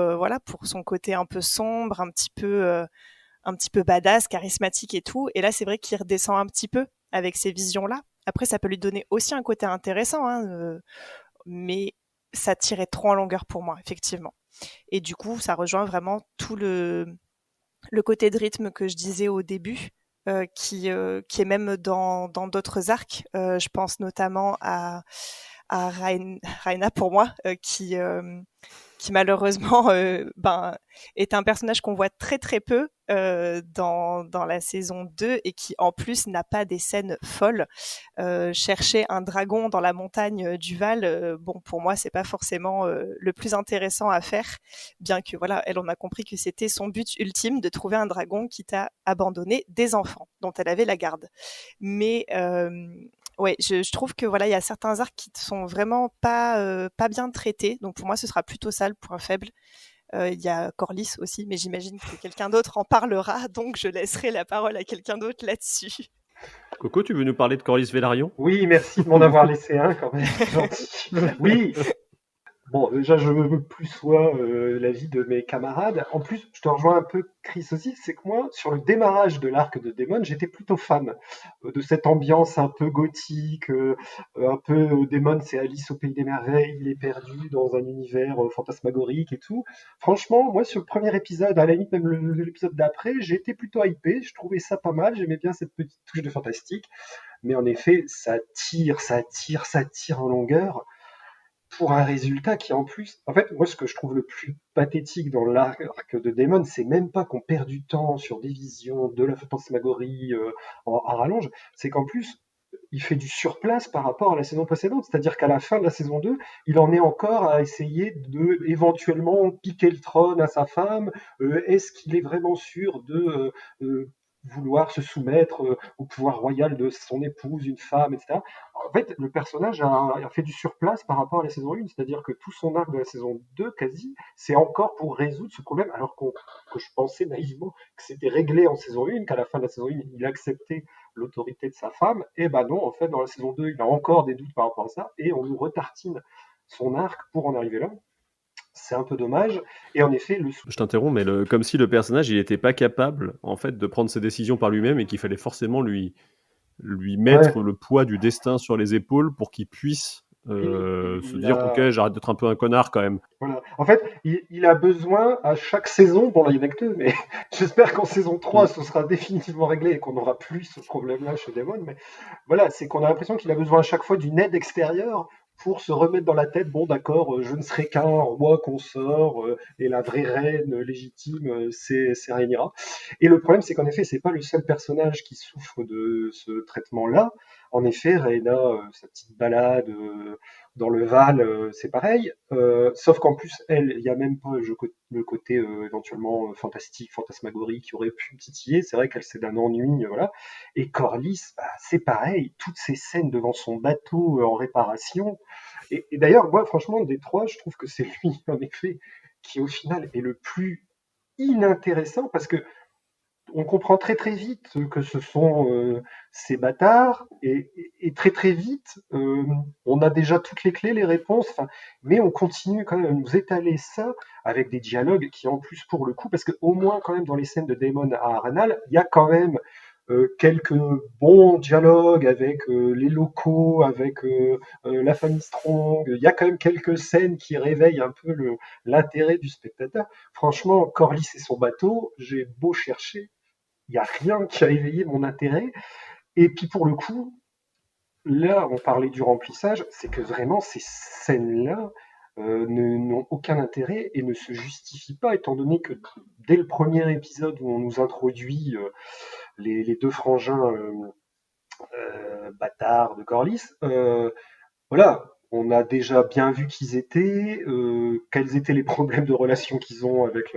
son côté un peu sombre, un petit peu badass, charismatique et tout. Et là, c'est vrai qu'il redescend un petit peu avec ces visions-là. Après, ça peut lui donner aussi un côté intéressant, hein, mais ça tirait trop en longueur pour moi, effectivement. Et du coup, ça rejoint vraiment tout le côté de rythme que je disais au début, qui est même dans d'autres arcs. Je pense notamment à Raina pour moi, qui malheureusement est un personnage qu'on voit très très peu dans la saison 2 et qui en plus n'a pas des scènes folles. Chercher un dragon dans la montagne du Val, bon, pour moi c'est pas forcément le plus intéressant à faire, bien que voilà, elle, on a compris que c'était son but ultime de trouver un dragon quitte à abandonner des enfants dont elle avait la garde. Mais ouais, je trouve que voilà, il y a certains arcs qui sont vraiment pas bien traités. Donc pour moi, ce sera plutôt ça le point faible. Il y a Corlys aussi, mais j'imagine que quelqu'un d'autre en parlera, donc je laisserai la parole à quelqu'un d'autre là-dessus. Coco, tu veux nous parler de Corlys Velaryon ? Oui, merci de m'en avoir laissé un quand même, c'est gentil. Oui, bon, déjà, je veux plus soit l'avis de mes camarades. En plus, je te rejoins un peu, Chris, aussi, c'est que moi, sur le démarrage de l'arc de Daemon, j'étais plutôt fan de cette ambiance un peu gothique, un peu Daemon, c'est Alice au Pays des Merveilles, il est perdu dans un univers fantasmagorique et tout. Franchement, moi, sur le premier épisode, à la limite même l'épisode d'après, j'ai été plutôt hypé, je trouvais ça pas mal, j'aimais bien cette petite touche de fantastique. Mais en effet, ça tire en longueur pour un résultat qui en plus, en fait, moi ce que je trouve le plus pathétique dans l'arc de Daemon, c'est même pas qu'on perd du temps sur des visions de la fantasmagorie à rallonge, c'est qu'en plus il fait du surplace par rapport à la saison précédente, c'est-à-dire qu'à la fin de la saison 2, il en est encore à essayer de éventuellement piquer le trône à sa femme, est-ce qu'il est vraiment sûr de vouloir se soumettre au pouvoir royal de son épouse, une femme, etc. En fait, le personnage a fait du surplace par rapport à la saison 1, c'est-à-dire que tout son arc de la saison 2, quasi, c'est encore pour résoudre ce problème, alors que je pensais naïvement que c'était réglé en saison 1, qu'à la fin de la saison 1, il acceptait l'autorité de sa femme, et ben non, en fait, dans la saison 2, il a encore des doutes par rapport à ça, et on nous retartine son arc pour en arriver là. C'est un peu dommage, et en effet, Je t'interromps, mais comme si le personnage, il n'était pas capable, en fait, de prendre ses décisions par lui-même et qu'il fallait forcément lui mettre le poids du destin sur les épaules pour qu'il puisse se dire ok, j'arrête d'être un peu un connard quand même. Voilà. En fait, il a besoin à chaque saison, bon là il n'y en a que 2, mais j'espère qu'en saison 3 ce sera définitivement réglé et qu'on n'aura plus ce problème-là chez Daemon, mais voilà, c'est qu'on a l'impression qu'il a besoin à chaque fois d'une aide extérieure pour se remettre dans la tête, bon d'accord, je ne serai qu'un roi consort, et la vraie reine légitime, c'est Rhaenyra. Et le problème, c'est qu'en effet, c'est pas le seul personnage qui souffre de ce traitement-là. En effet, Rhaena, sa petite balade dans le Val, c'est pareil. Sauf qu'en plus, elle, il n'y a même pas le côté éventuellement fantastique, fantasmagorique qui aurait pu me titiller. C'est vrai qu'elle, c'est d'un ennui, voilà. Et Corlys, c'est pareil. Toutes ces scènes devant son bateau en réparation. Et d'ailleurs, moi, franchement, des trois, je trouve que c'est lui, en effet, qui au final est le plus inintéressant parce que on comprend très très vite que ce sont ces bâtards et très très vite on a déjà toutes les clés, les réponses, mais on continue quand même à nous étaler ça avec des dialogues qui en plus pour le coup, parce que au moins quand même dans les scènes de Daemon à Harrenhal, il y a quand même quelques bons dialogues avec les locaux, avec la famille Strong, il y a quand même quelques scènes qui réveillent un peu l'intérêt du spectateur. Franchement, Corlys et son bateau, j'ai beau chercher, il n'y a rien qui a éveillé mon intérêt. Et puis pour le coup, là, on parlait du remplissage, c'est que vraiment ces scènes-là n'ont aucun intérêt et ne se justifient pas, étant donné que dès le premier épisode où on nous introduit les deux frangins bâtards de Corlys. Voilà, on a déjà bien vu qu'ils étaient, quels étaient les problèmes de relation qu'ils ont avec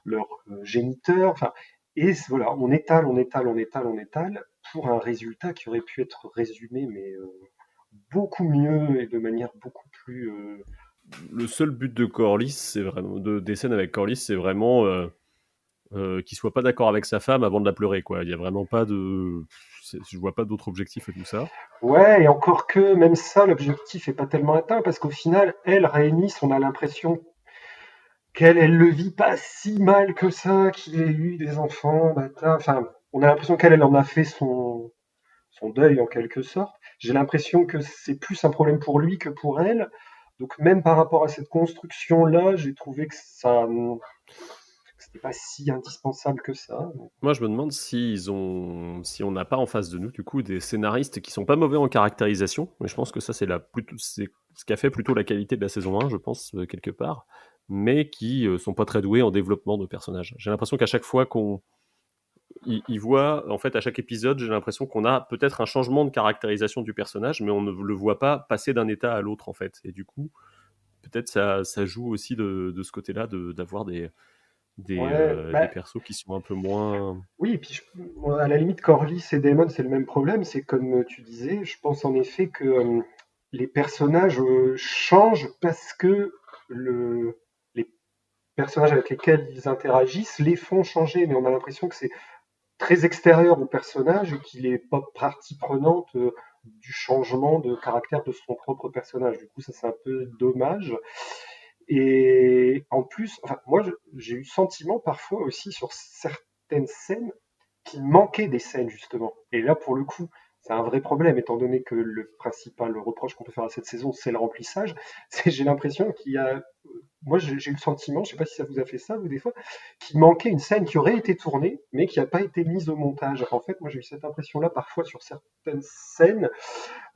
leur géniteur. Enfin, et voilà, on étale, on étale, on étale, on étale pour un résultat qui aurait pu être résumé, mais beaucoup mieux et de manière beaucoup plus. Le seul but de Corlys, c'est vraiment des scènes avec Corlys, c'est vraiment qu'il soit pas d'accord avec sa femme avant de la pleurer, quoi. Il y a vraiment pas de, je vois pas d'autre objectif à tout ça. Ouais, et encore que même ça, l'objectif est pas tellement atteint parce qu'au final, elle, Rhaenys, on a l'impression qu'elle, elle le vit pas si mal que ça, qu'il ait eu des enfants, bâtard. Enfin, on a l'impression qu'elle, elle en a fait son deuil en quelque sorte. J'ai l'impression que c'est plus un problème pour lui que pour elle. Donc même par rapport à cette construction-là, j'ai trouvé que ça, que c'était pas si indispensable que ça. Moi, je me demande si on n'a pas en face de nous, du coup, des scénaristes qui sont pas mauvais en caractérisation, mais je pense que ça, c'est ce qui a fait plutôt la qualité de la saison 1, je pense, quelque part, mais qui sont pas très doués en développement de personnages. J'ai l'impression qu'à chaque fois qu'on y voit, en fait, à chaque épisode, j'ai l'impression qu'on a peut-être un changement de caractérisation du personnage, mais on ne le voit pas passer d'un état à l'autre, en fait. Et du coup, peut-être ça joue aussi de ce côté-là, d'avoir Ouais, des persos qui sont un peu moins. oui, et puis moi, à la limite, Corlys et Daemon, c'est le même problème. C'est comme tu disais, je pense en effet que les personnages changent parce que les personnages avec lesquels ils interagissent les font changer. Mais on a l'impression que c'est très extérieur au personnage et qu'il n'est pas partie prenante du changement de caractère de son propre personnage. Du coup, ça c'est un peu dommage. Et en plus, enfin, moi j'ai eu le sentiment parfois aussi sur certaines scènes qu'il manquait des scènes justement. Et là, pour le coup, c'est un vrai problème, étant donné que le principal reproche qu'on peut faire à cette saison, c'est le remplissage. J'ai l'impression qu'il y a, moi j'ai eu le sentiment, je sais pas si ça vous a fait ça, vous des fois, qu'il manquait une scène qui aurait été tournée, mais qui n'a pas été mise au montage. En fait, moi j'ai eu cette impression-là parfois sur certaines scènes,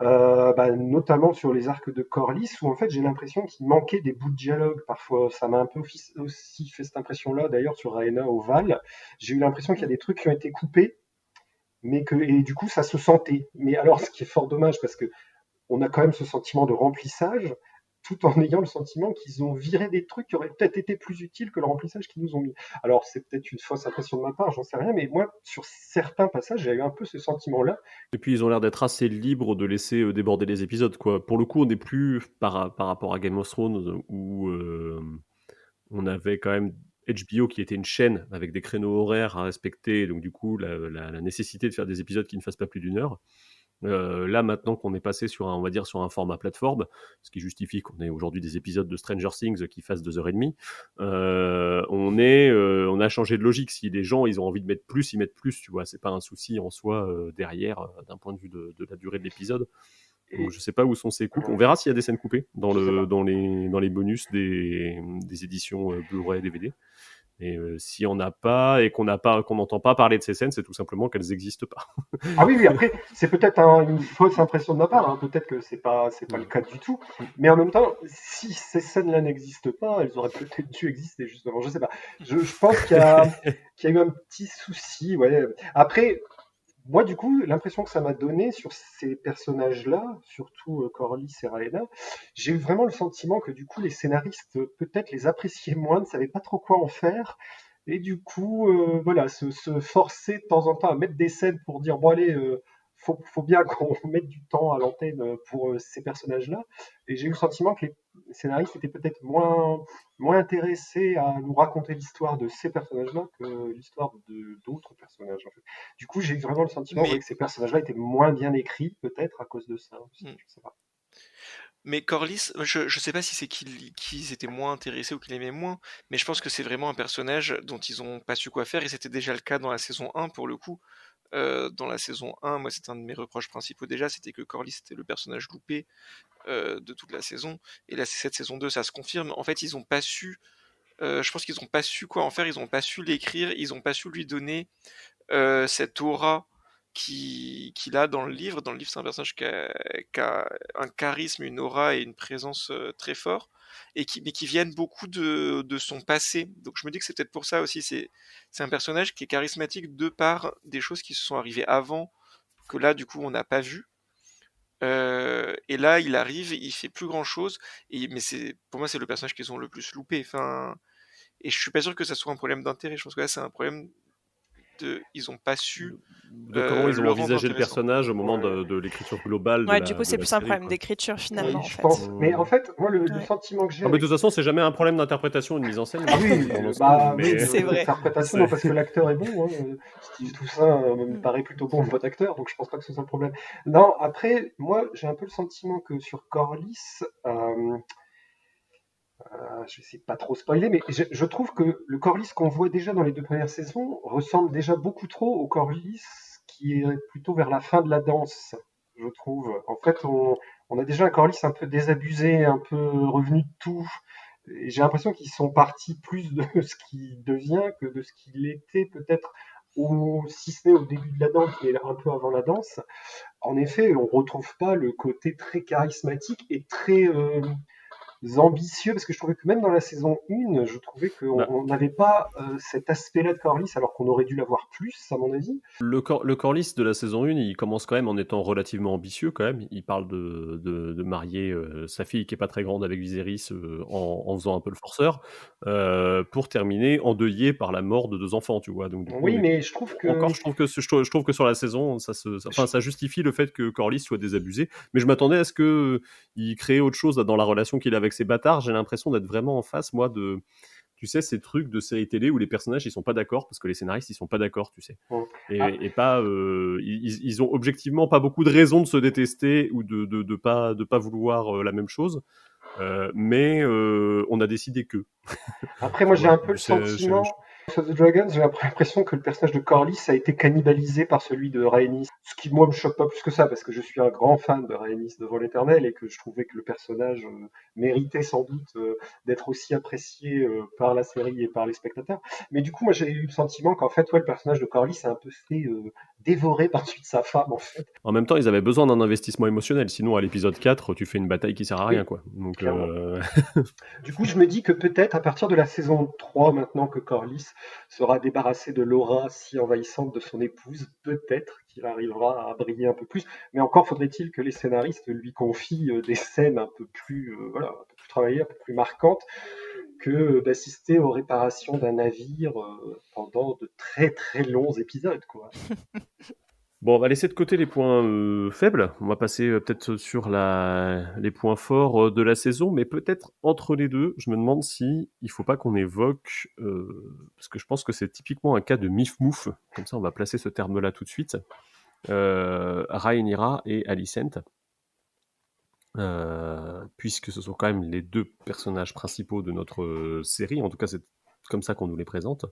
notamment sur les arcs de Corlys, où en fait j'ai l'impression qu'il manquait des bouts de dialogue. Parfois, ça m'a un peu aussi fait cette impression-là, d'ailleurs sur Rhaena au Val. J'ai eu l'impression qu'il y a des trucs qui ont été coupés, mais que et du coup ça se sentait. Mais alors, ce qui est fort dommage, parce que on a quand même ce sentiment de remplissage, tout en ayant le sentiment qu'ils ont viré des trucs qui auraient peut-être été plus utiles que le remplissage qu'ils nous ont mis. Alors, c'est peut-être une fausse impression de ma part, j'en sais rien, mais moi, sur certains passages, j'ai eu un peu ce sentiment-là. Et puis ils ont l'air d'être assez libres de laisser déborder les épisodes, quoi. Pour le coup, on n'est plus par rapport à Game of Thrones où on avait quand même HBO qui était une chaîne avec des créneaux horaires à respecter, donc du coup la nécessité de faire des épisodes qui ne fassent pas plus d'1 heure. Là maintenant qu'on est passé sur on va dire sur un format plateforme, ce qui justifie qu'on ait aujourd'hui des épisodes de Stranger Things qui fassent 2h30, on a changé de logique. Si les gens ils ont envie de mettre plus, ils mettent plus, tu vois, c'est pas un souci en soi derrière d'un point de vue de la durée de l'épisode. Donc, je sais pas où sont ces coupes. On verra s'il y a des scènes coupées dans les bonus des éditions Blu-ray et DVD. Et si on n'a pas et qu'on n'entend pas parler de ces scènes, c'est tout simplement qu'elles n'existent pas. Ah oui, oui, après, c'est peut-être une fausse impression de ma part, hein. Peut-être que c'est pas le cas du tout. Mais en même temps, si ces scènes-là n'existent pas, elles auraient peut-être dû exister, justement. Je sais pas. Je pense qu'il y a eu un petit souci, ouais. Après, moi, du coup, l'impression que ça m'a donné sur ces personnages-là, surtout Corlys et Rhaena, j'ai eu vraiment le sentiment que du coup, les scénaristes peut-être les appréciaient moins, ne savaient pas trop quoi en faire, et du coup, voilà, se forcer de temps en temps à mettre des scènes pour dire bon allez, faut bien qu'on mette du temps à l'antenne pour ces personnages-là. Et j'ai eu le sentiment que les scénaristes étaient peut-être moins intéressés à nous raconter l'histoire de ces personnages-là que l'histoire de d'autres personnages. En fait. Du coup, j'ai vraiment le sentiment Mais, que ces personnages-là étaient moins bien écrits, peut-être à cause de ça aussi. Je sais pas. mais Corlys, je sais pas si c'est qu'ils étaient moins intéressés ou qu'ils l'aimaient moins, mais je pense que c'est vraiment un personnage dont ils ont pas su quoi faire, et c'était déjà le cas dans la saison 1 pour le coup. Dans la saison 1, moi c'est un de mes reproches principaux déjà, c'était que Corlys était le personnage loupé de toute la saison, et là c'est cette saison 2, ça se confirme. En fait, ils ont pas su, je pense qu'ils ont pas su quoi en faire, ils ont pas su l'écrire, ils ont pas su lui donner cette aura qu'il a dans le livre. Dans le livre, c'est un personnage qui a un charisme, une aura et une présence très fort. mais qui viennent beaucoup de son passé. Donc je me dis que c'est peut-être pour ça aussi. C'est un personnage qui est charismatique de par des choses qui se sont arrivées avant, que là, du coup, on n'a pas vu. Et là, il arrive, il fait plus grand-chose. Mais pour moi, c'est le personnage qu'ils ont le plus loupé. Enfin, et je suis pas sûr que ça soit un problème d'intérêt. Je pense que là, c'est un problème ils ont pas su De comment ils ont le rendre envisagé le intéressant. personnage au moment Ouais. de l'écriture globale Ouais, du coup, de c'est la plus un série, problème quoi. d'écriture finalement, Oui, en je fait. pense. Mais en fait, moi, le Ouais. sentiment que j'ai Ah, mais de avec... toute façon, c'est jamais un problème d'interprétation ou de mise en scène, Ah oui, dans l'ensemble, bah mais oui, C'est vrai. l'interprétation, c'est- non, parce que l'acteur est bon. Tout ça me Mm. paraît plutôt bon, le bon acteur, donc je pense pas que ce soit un problème. Non, après, moi, j'ai un peu le sentiment que sur Corlys, je vais essayer de pas trop spoiler, mais je trouve que le Corlys qu'on voit déjà dans les 2 premières saisons ressemble déjà beaucoup trop au Corlys qui est plutôt vers la fin de la danse, je trouve. En fait, on a déjà un Corlys un peu désabusé, un peu revenu de tout. Et j'ai l'impression qu'ils sont partis plus de ce qu'il devient que de ce qu'il était peut-être, ou si ce n'est au début de la danse, mais un peu avant la danse. En effet, on retrouve pas le côté très charismatique et très ambitieux, parce que je trouvais que même dans la saison 1, je trouvais bah, qu'on n'avait pas cet aspect-là de Corlys, alors qu'on aurait dû l'avoir plus, à mon avis. le Corlys de la saison 1, il commence quand même en étant relativement ambitieux quand même. Il parle de marier sa fille qui est pas très grande avec Viserys en faisant un peu le forceur, pour terminer endeuillé par la mort de 2 enfants, tu vois. Donc du coup, Oui, mais je trouve que... je trouve que sur la saison, ça justifie le fait que Corlys soit désabusé. Mais je m'attendais à ce que il crée autre chose dans la relation qu'il a avec ses bâtards. J'ai l'impression d'être vraiment en face, moi, de, tu sais, ces trucs de séries télé où les personnages ils sont pas d'accord parce que les scénaristes ils sont pas d'accord, tu sais. Ah, Et pas, ils ont objectivement pas beaucoup de raisons de se détester ou de pas vouloir la même chose. Mais on a décidé que. après, moi, Tu j'ai vois. un peu le sentiment... House of the Dragons, j'ai l'impression que le personnage de Corlys a été cannibalisé par celui de Rhaenys. Ce qui, moi, me choque pas plus que ça, parce que je suis un grand fan de Rhaenys devant l'Éternel et que je trouvais que le personnage méritait sans doute d'être aussi apprécié par la série et par les spectateurs. Mais du coup, moi, j'ai eu le sentiment qu'en fait, ouais, le personnage de Corlys a un peu fait dévorer par suite sa femme, en fait. En même temps, ils avaient besoin d'un investissement émotionnel. Sinon, à l'épisode 4, tu fais une bataille qui sert à rien, Oui, quoi. Donc, clairement. Du coup, je me dis que peut-être à partir de la saison 3, maintenant que Corlys sera débarrassé de l'aura si envahissante de son épouse, peut-être qu'il arrivera à briller un peu plus. Mais encore faudrait-il que les scénaristes lui confient des scènes un peu plus, voilà, un peu plus travaillées, un peu plus marquantes, que d'assister aux réparations d'un navire pendant de très très longs épisodes, quoi. bon, on va laisser de côté les points faibles. On va passer peut-être sur les points forts de la saison, mais peut-être entre les deux, je me demande si il faut pas qu'on évoque, parce que je pense que c'est typiquement un cas de mif-mouf. Comme ça, on va placer ce terme-là tout de suite. Rhaenyra et Alicent. Puisque ce sont quand même les 2 personnages principaux de notre série. En tout cas, c'est comme ça qu'on nous les présente.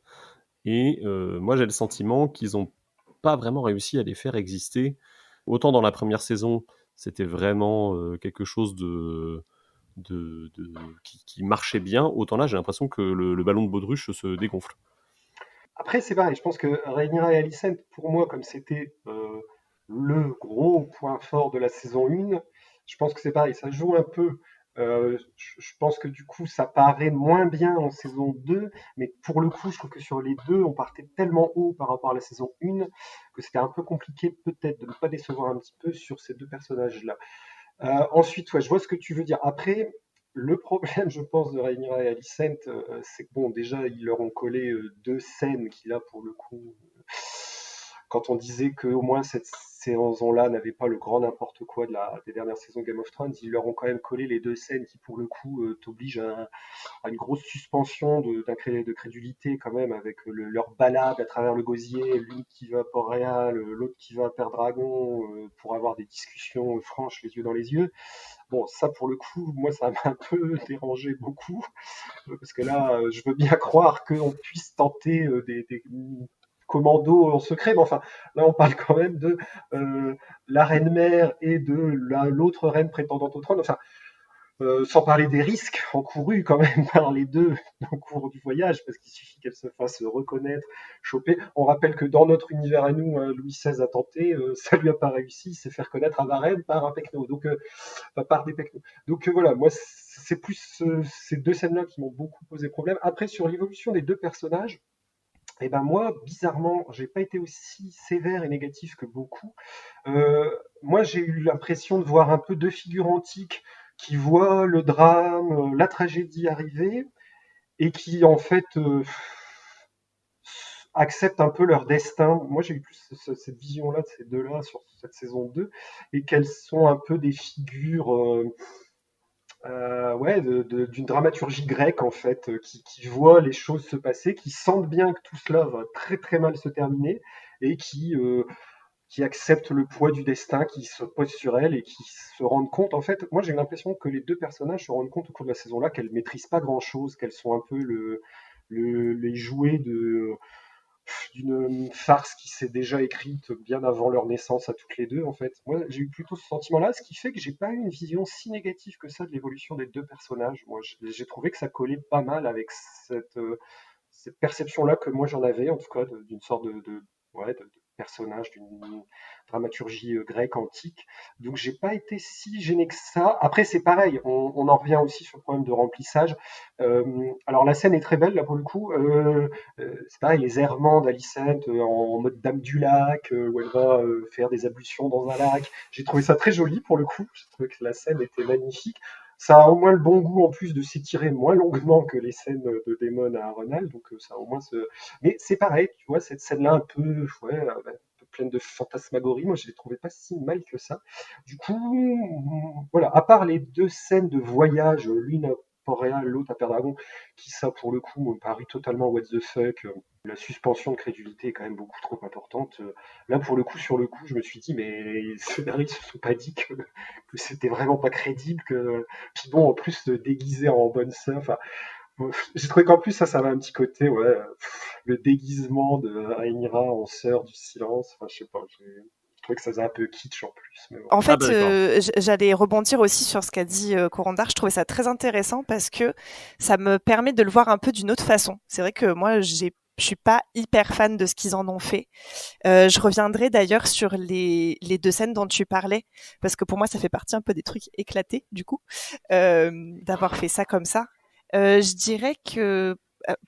Et moi, j'ai le sentiment qu'ils n'ont pas vraiment réussi à les faire exister. Autant dans la première saison, c'était vraiment quelque chose qui marchait bien, autant là, j'ai l'impression que le ballon de baudruche se dégonfle. Après, c'est pareil, je pense que Rhaenyra et Alicent, pour moi, comme c'était le gros point fort de la saison 1, je pense que c'est pareil, ça joue un peu. Je pense que du coup, ça paraît moins bien en saison 2, mais pour le coup, je trouve que sur les deux, on partait tellement haut par rapport à la saison 1 que c'était un peu compliqué peut-être de ne pas décevoir un petit peu sur ces 2 personnages-là. Ensuite, ouais, je vois ce que tu veux dire. Après, le problème, je pense, de Rhaenyra et Alicent, c'est que bon, déjà, ils leur ont collé 2 scènes qui, là, pour le coup, quand on disait que au moins cette saison-là n'avait pas le grand n'importe quoi des dernières saisons Game of Thrones, ils leur ont quand même collé les 2 scènes qui, pour le coup, t'obligent à une grosse suspension de crédulité quand même, avec leur balade à travers le gosier, l'une qui va à Port-Réal, l'autre qui va à Père-Dragon, pour avoir des discussions franches, les yeux dans les yeux. Bon, ça pour le coup, moi ça m'a un peu dérangé beaucoup, parce que là, je veux bien croire qu'on puisse tenter des commandos en secret, mais enfin, là on parle quand même de la reine mère et de l'autre reine prétendante au trône. Enfin, Sans parler des risques encourus quand même par les deux au cours du voyage, parce qu'il suffit qu'elles se fassent reconnaître, choper. On rappelle que dans notre univers à nous, Louis XVI a tenté, ça lui a pas réussi, il s'est fait reconnaître à Varennes par un pecno, donc par des pecnos. Donc voilà, moi c'est plus ces deux scènes-là qui m'ont beaucoup posé problème. Après sur l'évolution des deux personnages, et ben moi, bizarrement, j'ai pas été aussi sévère et négatif que beaucoup. Moi, j'ai eu l'impression de voir un peu deux figures antiques qui voient le drame, la tragédie arriver, et qui en fait acceptent un peu leur destin. Moi, j'ai eu plus cette vision-là de ces deux-là sur cette saison 2, et qu'elles sont un peu des figures ouais, d'une dramaturgie grecque en fait, qui voit les choses se passer, qui sentent bien que tout cela va très très mal se terminer, et qui acceptent le poids du destin, qui se pose sur elles et qui se rendent compte. En fait, moi j'ai eu l'impression que les deux personnages se rendent compte au cours de la saison là qu'elles maîtrisent pas grand chose, qu'elles sont un peu les jouets d'une farce qui s'est déjà écrite bien avant leur naissance à toutes les deux, en fait. Moi, j'ai eu plutôt ce sentiment-là, ce qui fait que j'ai pas eu une vision si négative que ça de l'évolution des deux personnages. Moi, j'ai trouvé que ça collait pas mal avec cette perception-là que moi j'en avais, en tout cas, d'une sorte ouais, de personnage, d'une dramaturgie grecque antique. Donc j'ai pas été si gêné que ça. Après c'est pareil, on en revient aussi sur le problème de remplissage. Alors la scène est très belle là pour le coup. C'est pareil, les errements d'Alicent en mode Dame du Lac, où elle va faire des ablutions dans un lac. J'ai trouvé ça très joli pour le coup. J'ai trouvé que la scène était magnifique. Ça a au moins le bon goût en plus de s'étirer moins longuement que les scènes de Daemon à Arenal, donc ça a au moins ce. Mais c'est pareil, tu vois, cette scène-là un peu, ouais, un peu pleine de fantasmagorie, moi je l'ai trouvé pas si mal que ça. Du coup, voilà, à part les deux scènes de voyage, l'une à Port-Réal, l'autre à Pendragon, qui ça pour le coup me paru totalement what the fuck. La suspension de crédulité est quand même beaucoup trop importante. Là, pour le coup, sur le coup, je me suis dit, mais les scénaristes se sont pas dit que c'était vraiment pas crédible, que puis bon, en plus, déguisé en bonne sœur, enfin, j'ai trouvé qu'en plus, ça avait un petit côté, ouais, le déguisement de Rhaenyra en sœur du silence, enfin, je sais pas, je trouvais que ça faisait un peu kitsch en plus, mais bon. En fait, d'accord. j'allais rebondir aussi sur ce qu'a dit Corandar. Je trouvais ça très intéressant parce que ça me permet de le voir un peu d'une autre façon. C'est vrai que moi, je suis pas hyper fan de ce qu'ils en ont fait. Je reviendrai d'ailleurs sur les deux scènes dont tu parlais, parce que pour moi, ça fait partie un peu des trucs éclatés, du coup, d'avoir fait ça comme ça. Je dirais que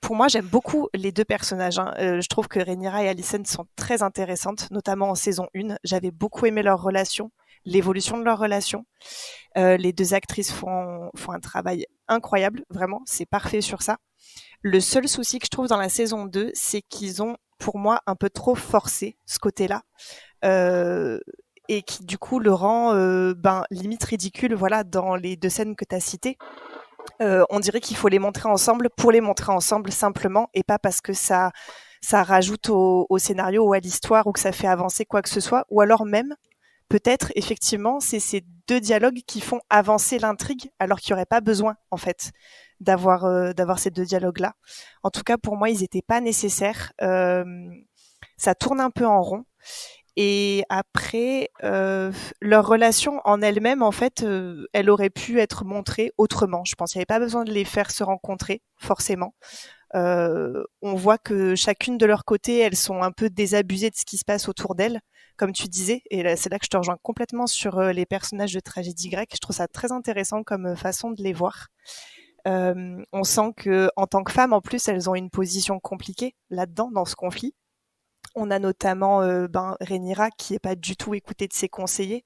pour moi, j'aime beaucoup les deux personnages. Hein. Je trouve que Rhaenyra et Alicent sont très intéressantes, notamment en saison 1. J'avais beaucoup aimé leur relation, l'évolution de leur relation. Les deux actrices font un travail incroyable, vraiment, c'est parfait sur ça. Le seul souci que je trouve dans la saison 2, c'est qu'ils ont, pour moi, un peu trop forcé ce côté-là. Et qui, du coup, le rend limite ridicule, voilà, dans les deux scènes que tu as citées. On dirait qu'il faut les montrer ensemble pour les montrer ensemble simplement et pas parce que ça rajoute au scénario ou à l'histoire ou que ça fait avancer quoi que ce soit, ou alors même peut-être effectivement c'est ces deux dialogues qui font avancer l'intrigue alors qu'il n'y aurait pas besoin en fait d'avoir ces deux dialogues là. En tout cas pour moi ils n'étaient pas nécessaires. Ça tourne un peu en rond. Et après, leur relation en elle-même, en fait, elle aurait pu être montrée autrement. Je pense qu'il n'y avait pas besoin de les faire se rencontrer, forcément. On voit que chacune de leur côté, elles sont un peu désabusées de ce qui se passe autour d'elles, comme tu disais. Et là, c'est là que je te rejoins complètement sur les personnages de tragédie grecque. Je trouve ça très intéressant comme façon de les voir. On sent que, en tant que femmes, en plus, elles ont une position compliquée là-dedans, dans ce conflit. On a notamment Rhaenyra qui n'est pas du tout écoutée de ses conseillers,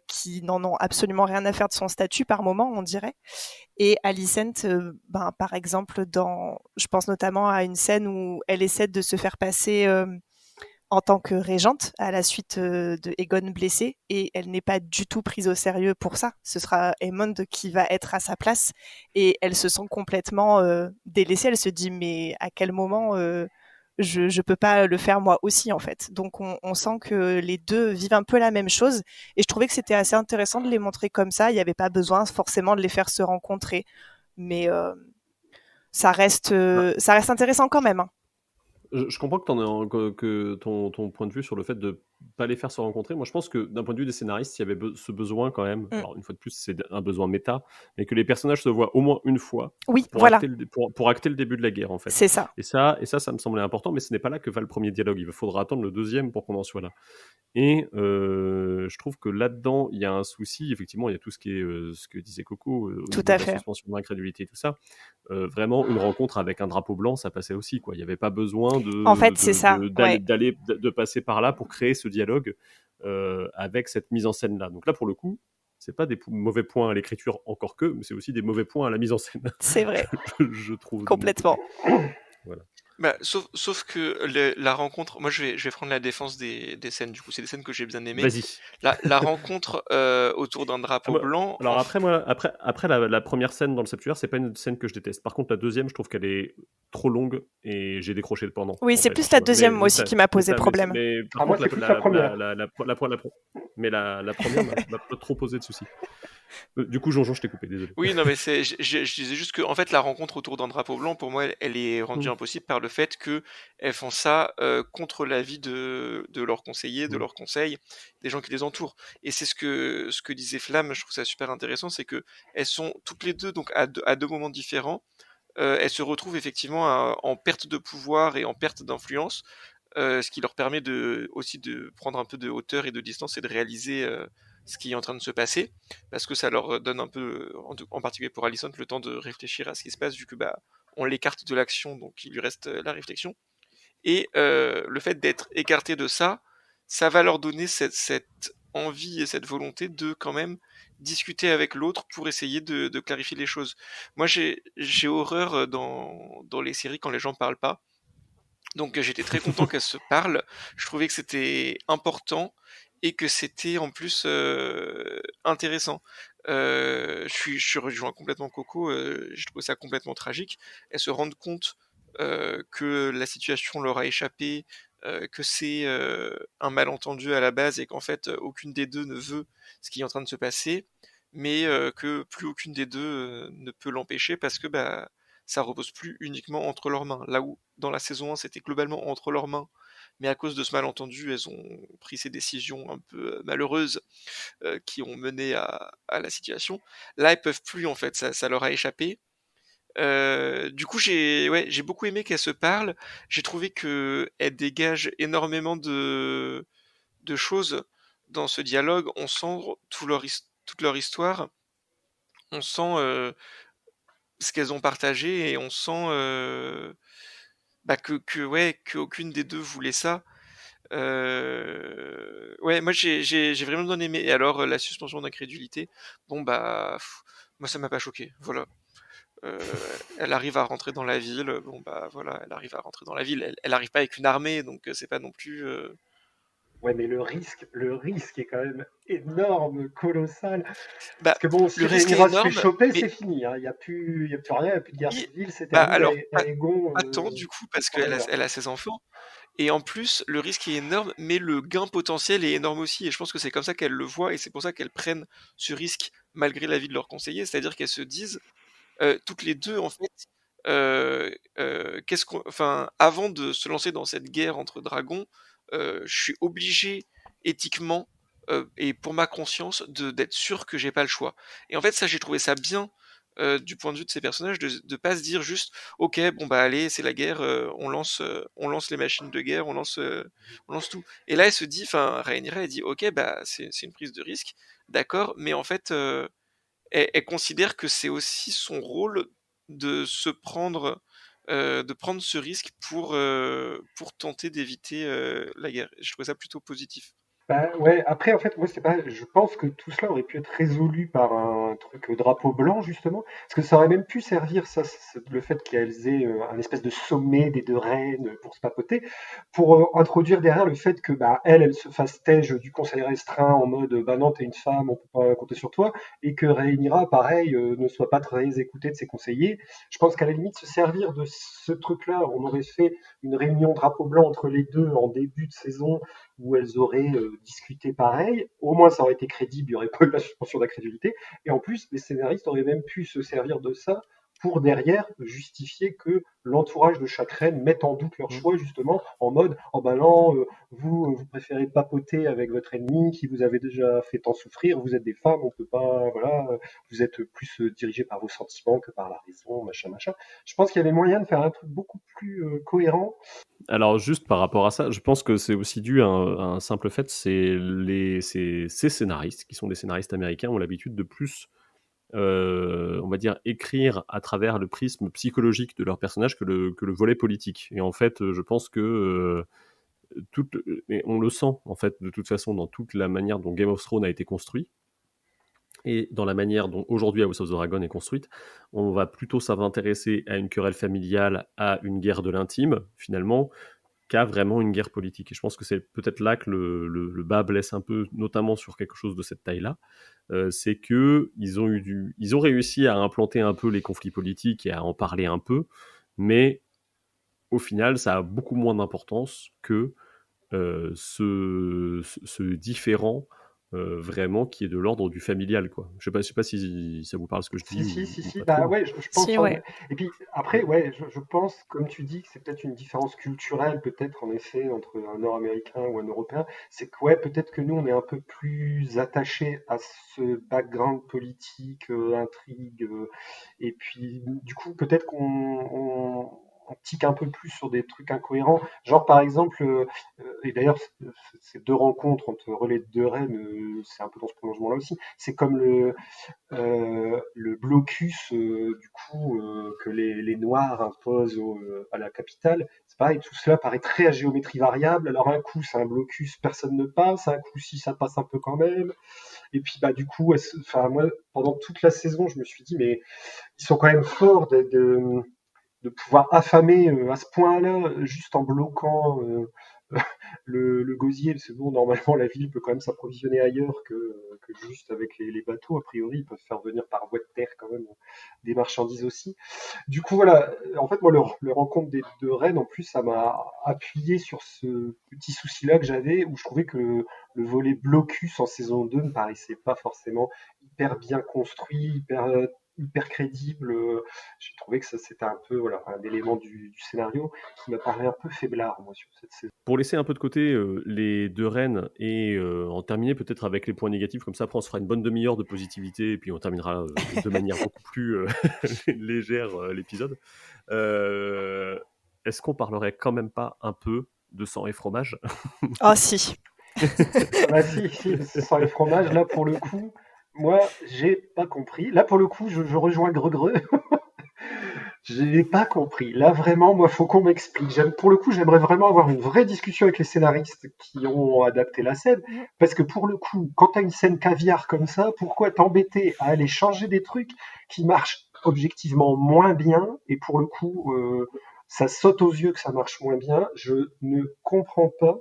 qui n'en ont absolument rien à faire de son statut par moment, on dirait. Et Alicent, par exemple, je pense notamment à une scène où elle essaie de se faire passer en tant que régente à la suite de Aegon blessé, et elle n'est pas du tout prise au sérieux pour ça. Ce sera Aemond qui va être à sa place, et elle se sent complètement délaissée. Elle se dit, mais à quel moment je peux pas le faire moi aussi en fait. Donc on sent que les deux vivent un peu la même chose et je trouvais que c'était assez intéressant de les montrer comme ça. Il n'y avait pas besoin forcément de les faire se rencontrer, mais ça reste intéressant quand même. Hein. Je comprends que, que ton point de vue sur le fait de pas les faire se rencontrer. Moi, je pense que d'un point de vue des scénaristes, il y avait ce besoin quand même. Alors, une fois de plus, c'est un besoin méta, mais que les personnages se voient au moins une fois Oui, pour voilà, acter le début de la guerre, en fait. c'est ça. Et ça me semblait important, mais ce n'est pas là que va le premier dialogue. Il faudra attendre le deuxième pour qu'on en soit là. Et je trouve que là-dedans, il y a un souci. Effectivement, il y a tout ce qui est ce que disait Coco au Tout niveau de à la fait. suspension d'incrédulité et tout ça. Vraiment, une rencontre avec un drapeau blanc, ça passait aussi, quoi. Il n'y avait pas besoin En fait, c'est ça, ouais. de passer par là pour créer ce dialogue avec cette mise en scène-là. Donc là, pour le coup, c'est pas des mauvais points à l'écriture encore que, mais c'est aussi des mauvais points à la mise en scène. C'est vrai. je trouve. Complètement. Voilà. Bah, sauf que la rencontre, moi je vais prendre la défense des scènes, du coup, c'est des scènes que j'ai bien aimées. Vas-y. La rencontre autour d'un drapeau blanc. Alors après la première scène dans le septuaire, c'est pas une scène que je déteste. Par contre, la deuxième, je trouve qu'elle est trop longue et j'ai décroché pendant. Oui, c'est plus la deuxième, moi aussi, qui m'a posé problème. Mais par moi, contre, c'est plus la première. la première m'a pas trop posé de soucis. Du coup, Jean-Jean, je t'ai coupé, désolé. Oui, non, mais je disais juste que en fait, la rencontre autour d'un drapeau blanc, pour moi, elle est rendue impossible par le fait que elles font ça contre l'avis de leurs conseillers, de leurs conseils, des gens qui les entourent. Et c'est ce que disait Flamme, je trouve ça super intéressant, c'est que elles sont toutes les deux donc à deux moments différents. Elles se retrouvent effectivement en perte de pouvoir et en perte d'influence, ce qui leur permet aussi de prendre un peu de hauteur et de distance et de réaliser ce qui est en train de se passer, parce que ça leur donne un peu, en particulier pour Alicent, le temps de réfléchir à ce qui se passe, vu que on l'écarte de l'action, donc il lui reste la réflexion. Et le fait d'être écarté de ça, ça va leur donner cette envie et cette volonté de quand même discuter avec l'autre pour essayer de clarifier les choses. Moi, j'ai horreur dans les séries quand les gens parlent pas. Donc j'étais très content qu'elles se parlent. Je trouvais que c'était important et que c'était en plus intéressant. Je rejoins complètement Coco. Je trouve ça complètement tragique. Elles se rendent compte que la situation leur a échappé, que c'est un malentendu à la base et qu'en fait aucune des deux ne veut ce qui est en train de se passer, mais que plus aucune des deux ne peut l'empêcher parce que ça repose plus uniquement entre leurs mains. Là où dans la saison 1 c'était globalement entre leurs mains, mais à cause de ce malentendu elles ont pris ces décisions un peu malheureuses qui ont mené à la situation. Là elles peuvent plus en fait, ça leur a échappé. Du coup j'ai beaucoup aimé qu'elles se parlent. J'ai trouvé qu'elles dégagent énormément de choses dans ce dialogue. On sent toute leur histoire, on sent ce qu'elles ont partagé et on sent qu'aucune des deux voulait ça. Ouais, moi j'ai vraiment bien aimé. Et alors la suspension d'incrédulité, bon moi ça m'a pas choqué. Voilà. Elle arrive à rentrer dans la ville. Bon voilà, elle arrive à rentrer dans la ville. Elle arrive pas avec une armée, donc c'est pas non plus. Ouais, mais le risque est quand même énorme, colossal. Bah, Parce que bon, si le risque est Rhaenyra se fait énorme, choper, mais c'est fini. Il n'y a plus rien, il n'y a plus de guerre oui, civile, c'est terminé. alors Aegon, pas tant du coup parce qu'forever. elle a ses enfants. Et en plus, le risque est énorme, mais le gain potentiel est énorme aussi. Et je pense que c'est comme ça qu'elles le voient, et c'est pour ça qu'elles prennent ce risque malgré l'avis de leurs conseillers. C'est-à-dire qu'elles se disent, toutes les deux, en fait, avant de se lancer dans cette guerre entre dragons, je suis obligé éthiquement et pour ma conscience d'être sûr que j'ai pas le choix. Et en fait, ça, j'ai trouvé ça bien. Du point de vue de ces personnages, de pas se dire juste ok bon allez c'est la guerre, on lance les machines de guerre, on lance tout. Et là elle se dit, enfin Rhaenyra elle dit ok c'est une prise de risque, d'accord, mais en fait elle considère que c'est aussi son rôle de se prendre de prendre ce risque pour tenter d'éviter la guerre. Et je trouvais ça plutôt positif. Bah ouais, après en fait, moi c'est pas. Je pense que tout cela aurait pu être résolu par un truc drapeau blanc justement, parce que ça aurait même pu servir ça, le fait qu'elles aient un espèce de sommet des deux reines pour se papoter, pour introduire derrière le fait que elle se fasse tège du conseil restreint en mode bah non t'es une femme, on peut pas compter sur toi, et que Rhaenyra pareil ne soit pas très écoutée de ses conseillers. Je pense qu'à la limite se servir de ce truc-là, on aurait fait une réunion drapeau blanc entre les deux en début de saison où elles auraient discuté pareil, au moins ça aurait été crédible, il n'y aurait pas eu la suspension d'incrédulité, et en plus les scénaristes auraient même pu se servir de ça pour derrière justifier que l'entourage de chaque reine mette en doute leur choix, justement, en mode oh ben non, vous préférez papoter avec votre ennemi qui vous avait déjà fait tant souffrir, vous êtes des femmes, on peut pas, voilà, vous êtes plus dirigé par vos sentiments que par la raison, machin, machin. Je pense qu'il y avait moyen de faire un truc beaucoup plus cohérent. Alors juste par rapport à ça, je pense que c'est aussi dû à un simple fait, ces scénaristes, qui sont des scénaristes américains, ont l'habitude de plus, on va dire, écrire à travers le prisme psychologique de leur personnage que le volet politique. Et en fait, je pense que et on le sent, en fait, de toute façon, dans toute la manière dont Game of Thrones a été construit, et dans la manière dont aujourd'hui House of the Dragon est construite, on va plutôt s'intéresser à une querelle familiale, à une guerre de l'intime, finalement, qu'à vraiment une guerre politique. Et je pense que c'est peut-être là que le bas blesse un peu, notamment sur quelque chose de cette taille-là. C'est qu'ils ont réussi à implanter un peu les conflits politiques et à en parler un peu, mais au final, ça a beaucoup moins d'importance que ce différent vraiment qui est de l'ordre du familial, quoi. Je sais pas si ça vous parle ce que je dis ou pas Bah trop. ouais, je pense. Si, ouais. Et puis après, ouais, je pense, comme tu dis, que c'est peut-être une différence culturelle, peut-être en effet, entre un Nord-Américain ou un Européen. C'est que ouais, peut-être que nous, on est un peu plus attachés à ce background politique, intrigue, et puis du coup, peut-être on tique un peu plus sur des trucs incohérents. Genre par exemple, et d'ailleurs, ces deux rencontres entre relais de deux reines, c'est un peu dans ce prolongement-là aussi. C'est comme le blocus du coup que les Noirs imposent à la capitale. C'est pareil, tout cela paraît très à géométrie variable. Alors un coup c'est un blocus, personne ne passe. Un coup si ça passe un peu quand même. Et puis bah du coup, enfin moi pendant toute la saison, je me suis dit mais ils sont quand même forts de pouvoir affamer à ce point-là juste en bloquant le gosier, parce que bon, normalement, la ville peut quand même s'approvisionner ailleurs que juste avec les bateaux. A priori, ils peuvent faire venir par voie de terre quand même des marchandises aussi. Du coup, voilà, en fait, moi, le rencontre des deux reines, en plus, ça m'a appuyé sur ce petit souci-là que j'avais, où je trouvais que le volet blocus en saison 2 me paraissait pas forcément hyper bien construit, hyper crédible. J'ai trouvé que ça, c'était un peu voilà, un élément du scénario qui m'a paru un peu faiblard, moi, sur cette saison. Pour laisser un peu de côté les deux reines et en terminer peut-être avec les points négatifs, comme ça après on se fera une bonne demi-heure de positivité et puis on terminera de manière beaucoup plus légère l'épisode. Est-ce qu'on parlerait quand même pas un peu de sang et fromage? Oh si. Ah bah si, sans les fromages, là pour le coup, moi j'ai pas compris. Là pour le coup, je rejoins Greux. Je n'ai pas compris. Là vraiment, moi faut qu'on m'explique. Pour le coup, j'aimerais vraiment avoir une vraie discussion avec les scénaristes qui ont adapté la scène. Parce que pour le coup, quand tu as une scène caviar comme ça, pourquoi t'embêter à aller changer des trucs qui marchent objectivement moins bien et pour le coup, ça saute aux yeux que ça marche moins bien. Je ne comprends pas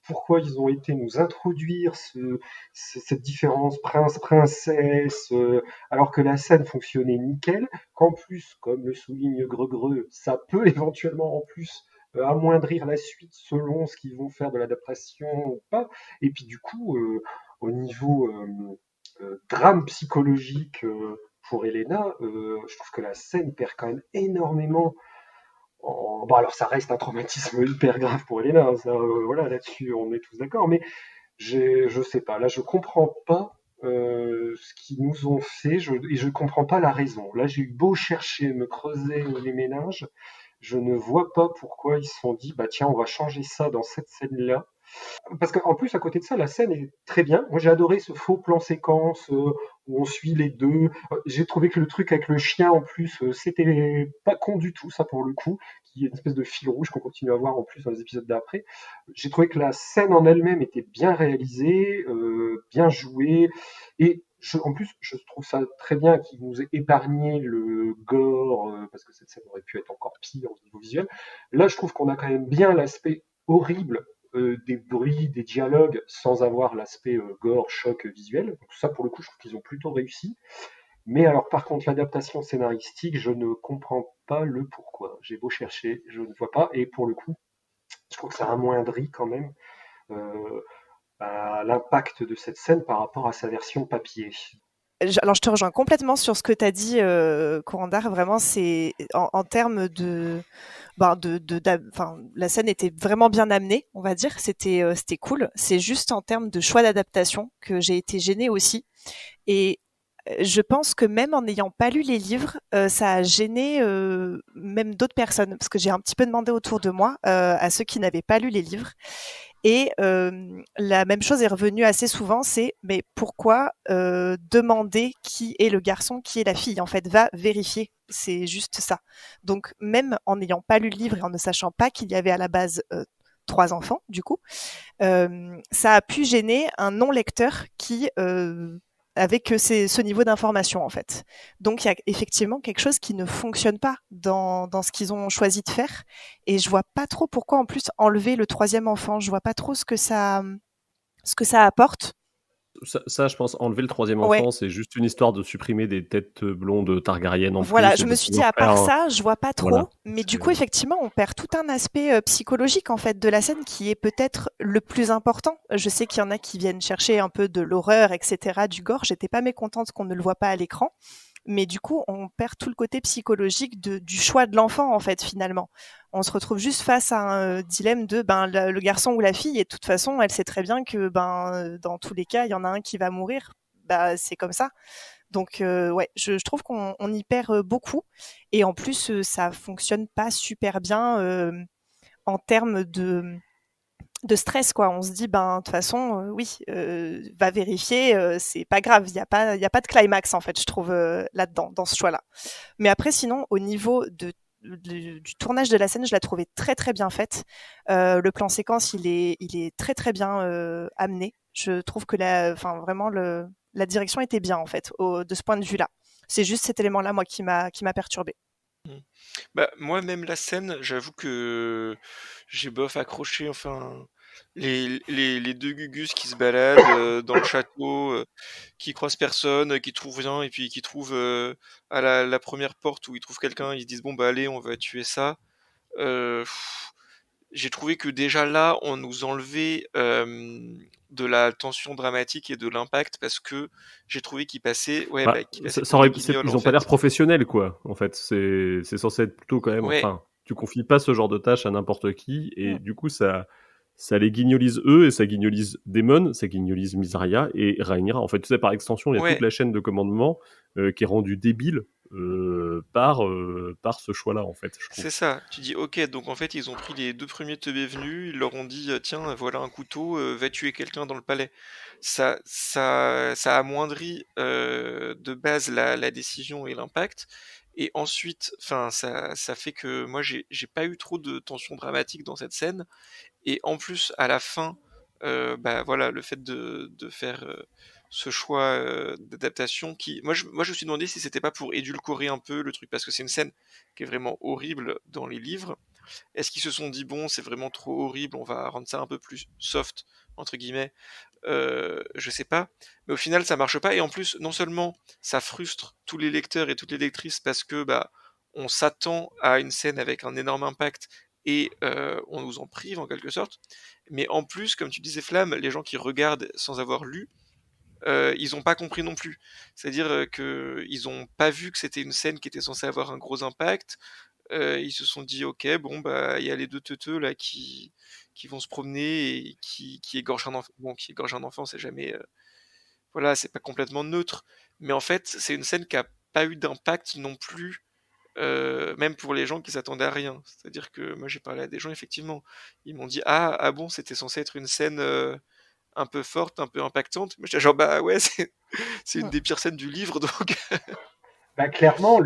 pourquoi ils ont été nous introduire cette différence prince-princesse, alors que la scène fonctionnait nickel, qu'en plus, comme le souligne Greux, ça peut éventuellement en plus amoindrir la suite selon ce qu'ils vont faire de l'adaptation ou pas. Et puis du coup, au niveau drame psychologique pour Elena, je trouve que la scène perd quand même énormément. Bon, alors ça reste un traumatisme hyper grave pour Elena, hein, ça, voilà, là-dessus on est tous d'accord, mais je sais pas, là je comprends pas ce qu'ils nous ont fait, et je comprends pas la raison. Là j'ai eu beau chercher, me creuser les méninges, je ne vois pas pourquoi ils se sont dit, bah tiens, on va changer ça dans cette scène-là. Parce qu'en plus, à côté de ça, la scène est très bien. Moi, j'ai adoré ce faux plan séquence où on suit les deux. J'ai trouvé que le truc avec le chien, en plus, c'était pas con du tout, ça, pour le coup, qui est une espèce de fil rouge qu'on continue à voir en plus dans les épisodes d'après. J'ai trouvé que la scène en elle-même était bien réalisée, bien jouée. Et en plus, je trouve ça très bien qu'ils nous aient épargné le gore, parce que cette scène aurait pu être encore pire au niveau visuel. Là, je trouve qu'on a quand même bien l'aspect horrible des bruits, des dialogues, sans avoir l'aspect gore, choc visuel. Donc ça, pour le coup, je trouve qu'ils ont plutôt réussi. Mais alors, par contre, l'adaptation scénaristique, je ne comprends pas le pourquoi. J'ai beau chercher, je ne vois pas. Et pour le coup, je trouve que ça amoindrit quand même l'impact de cette scène par rapport à sa version papier. Alors, je te rejoins complètement sur ce que tu as dit, Courandard. Vraiment, c'est en termes la scène était vraiment bien amenée, on va dire. C'était cool. C'est juste en termes de choix d'adaptation que j'ai été gênée aussi. Et je pense que même en n'ayant pas lu les livres, ça a gêné même d'autres personnes, parce que j'ai un petit peu demandé autour de moi à ceux qui n'avaient pas lu les livres. Et la même chose est revenue assez souvent, c'est mais pourquoi demander qui est le garçon, qui est la fille? En fait, va vérifier. C'est juste ça. Donc, même en n'ayant pas lu le livre et en ne sachant pas qu'il y avait à la base 3 enfants, du coup, ça a pu gêner un non-lecteur qui avait que ce niveau d'information, en fait. Donc, il y a effectivement quelque chose qui ne fonctionne pas dans ce qu'ils ont choisi de faire. Et je vois pas trop pourquoi, en plus, enlever le 3e enfant. Je vois pas trop ce que ça apporte. Ça, je pense, enlever le 3e Ouais. enfant, c'est juste une histoire de supprimer des têtes blondes Targaryen en Voilà, plus. je et me de suis dit, pouvoir à part faire ça, je vois pas trop. Voilà. Mais du C'est- coup, effectivement, on perd tout un aspect psychologique, en fait, de la scène qui est peut-être le plus important. Je sais qu'il y en a qui viennent chercher un peu de l'horreur, etc., du gore. J'étais pas mécontente qu'on ne le voit pas à l'écran. Mais du coup, on perd tout le côté psychologique du choix de l'enfant, en fait, finalement. On se retrouve juste face à un dilemme de le garçon ou la fille, et de toute façon, elle sait très bien que dans tous les cas, il y en a un qui va mourir. C'est comme ça. Donc, ouais, je trouve qu'on y perd beaucoup. Et en plus, ça fonctionne pas super bien en termes de stress, quoi. On se dit, de toute façon, oui, va vérifier, c'est pas grave. Il y a pas de climax, en fait, je trouve, là-dedans, dans ce choix-là. Mais après, sinon, au niveau du tournage de la scène, je l'ai trouvé très, très bien faite. Le plan séquence, il est très, très bien amené. Je trouve que vraiment, la direction était bien, en fait, de ce point de vue-là. C'est juste cet élément-là, moi, qui m'a perturbée. Moi, même la scène, j'avoue que j'ai bof accroché, enfin, les deux Gugus qui se baladent dans le château, qui croisent personne, qui trouvent rien, et puis qui trouvent à la première porte où ils trouvent quelqu'un, ils se disent bon bah allez, on va tuer ça. Euh, pff, j'ai trouvé que déjà là, on nous enlevait de la tension dramatique et de l'impact parce que j'ai trouvé qu'il passait, qu'il passait pour des guignols ils en ont pas l'air fait. professionnels, quoi. En fait, c'est censé être plutôt quand même. Ouais, Enfin, tu confies pas ce genre de tâche à n'importe qui, et Mm. du coup, ça les guignolise eux, et ça guignolise Daemon, ça guignolise Mysaria et Rhaenyra. En fait, tu sais, par extension, il y a toute ouais. la chaîne de commandement qui est rendue débile par ce choix-là, en fait, je trouve. C'est ça, tu dis ok, donc en fait ils ont pris les 2 premiers teubés venus, ils leur ont dit tiens voilà un couteau, va tuer quelqu'un dans le palais. Ça amoindrit de base la décision et l'impact, et ensuite, enfin ça fait que moi j'ai pas eu trop de tension dramatique dans cette scène, et en plus à la fin, voilà le fait de faire ce choix d'adaptation qui, moi je me suis demandé si c'était pas pour édulcorer un peu le truc, parce que c'est une scène qui est vraiment horrible dans les livres. Est-ce qu'ils se sont dit bon c'est vraiment trop horrible, on va rendre ça un peu plus soft entre guillemets, je sais pas, mais au final ça marche pas, et en plus non seulement ça frustre tous les lecteurs et toutes les lectrices parce que on s'attend à une scène avec un énorme impact et on nous en prive en quelque sorte, mais en plus comme tu disais Flamme, les gens qui regardent sans avoir lu, ils ont pas compris non plus. C'est-à-dire que ils ont pas vu que c'était une scène qui était censée avoir un gros impact. Ils se sont dit ok bon il y a les deux teuteux là qui vont se promener et qui égorgent un enfant. Bon, qui égorgent un enfant, c'est jamais voilà, c'est pas complètement neutre. Mais en fait, c'est une scène qui a pas eu d'impact non plus, même pour les gens qui s'attendaient à rien. C'est-à-dire que moi j'ai parlé à des gens, effectivement, ils m'ont dit ah bon, c'était censé être une scène un peu forte, un peu impactante. Mais j'étais genre bah ouais, c'est une Mm. des pires scènes du livre, donc Clairement,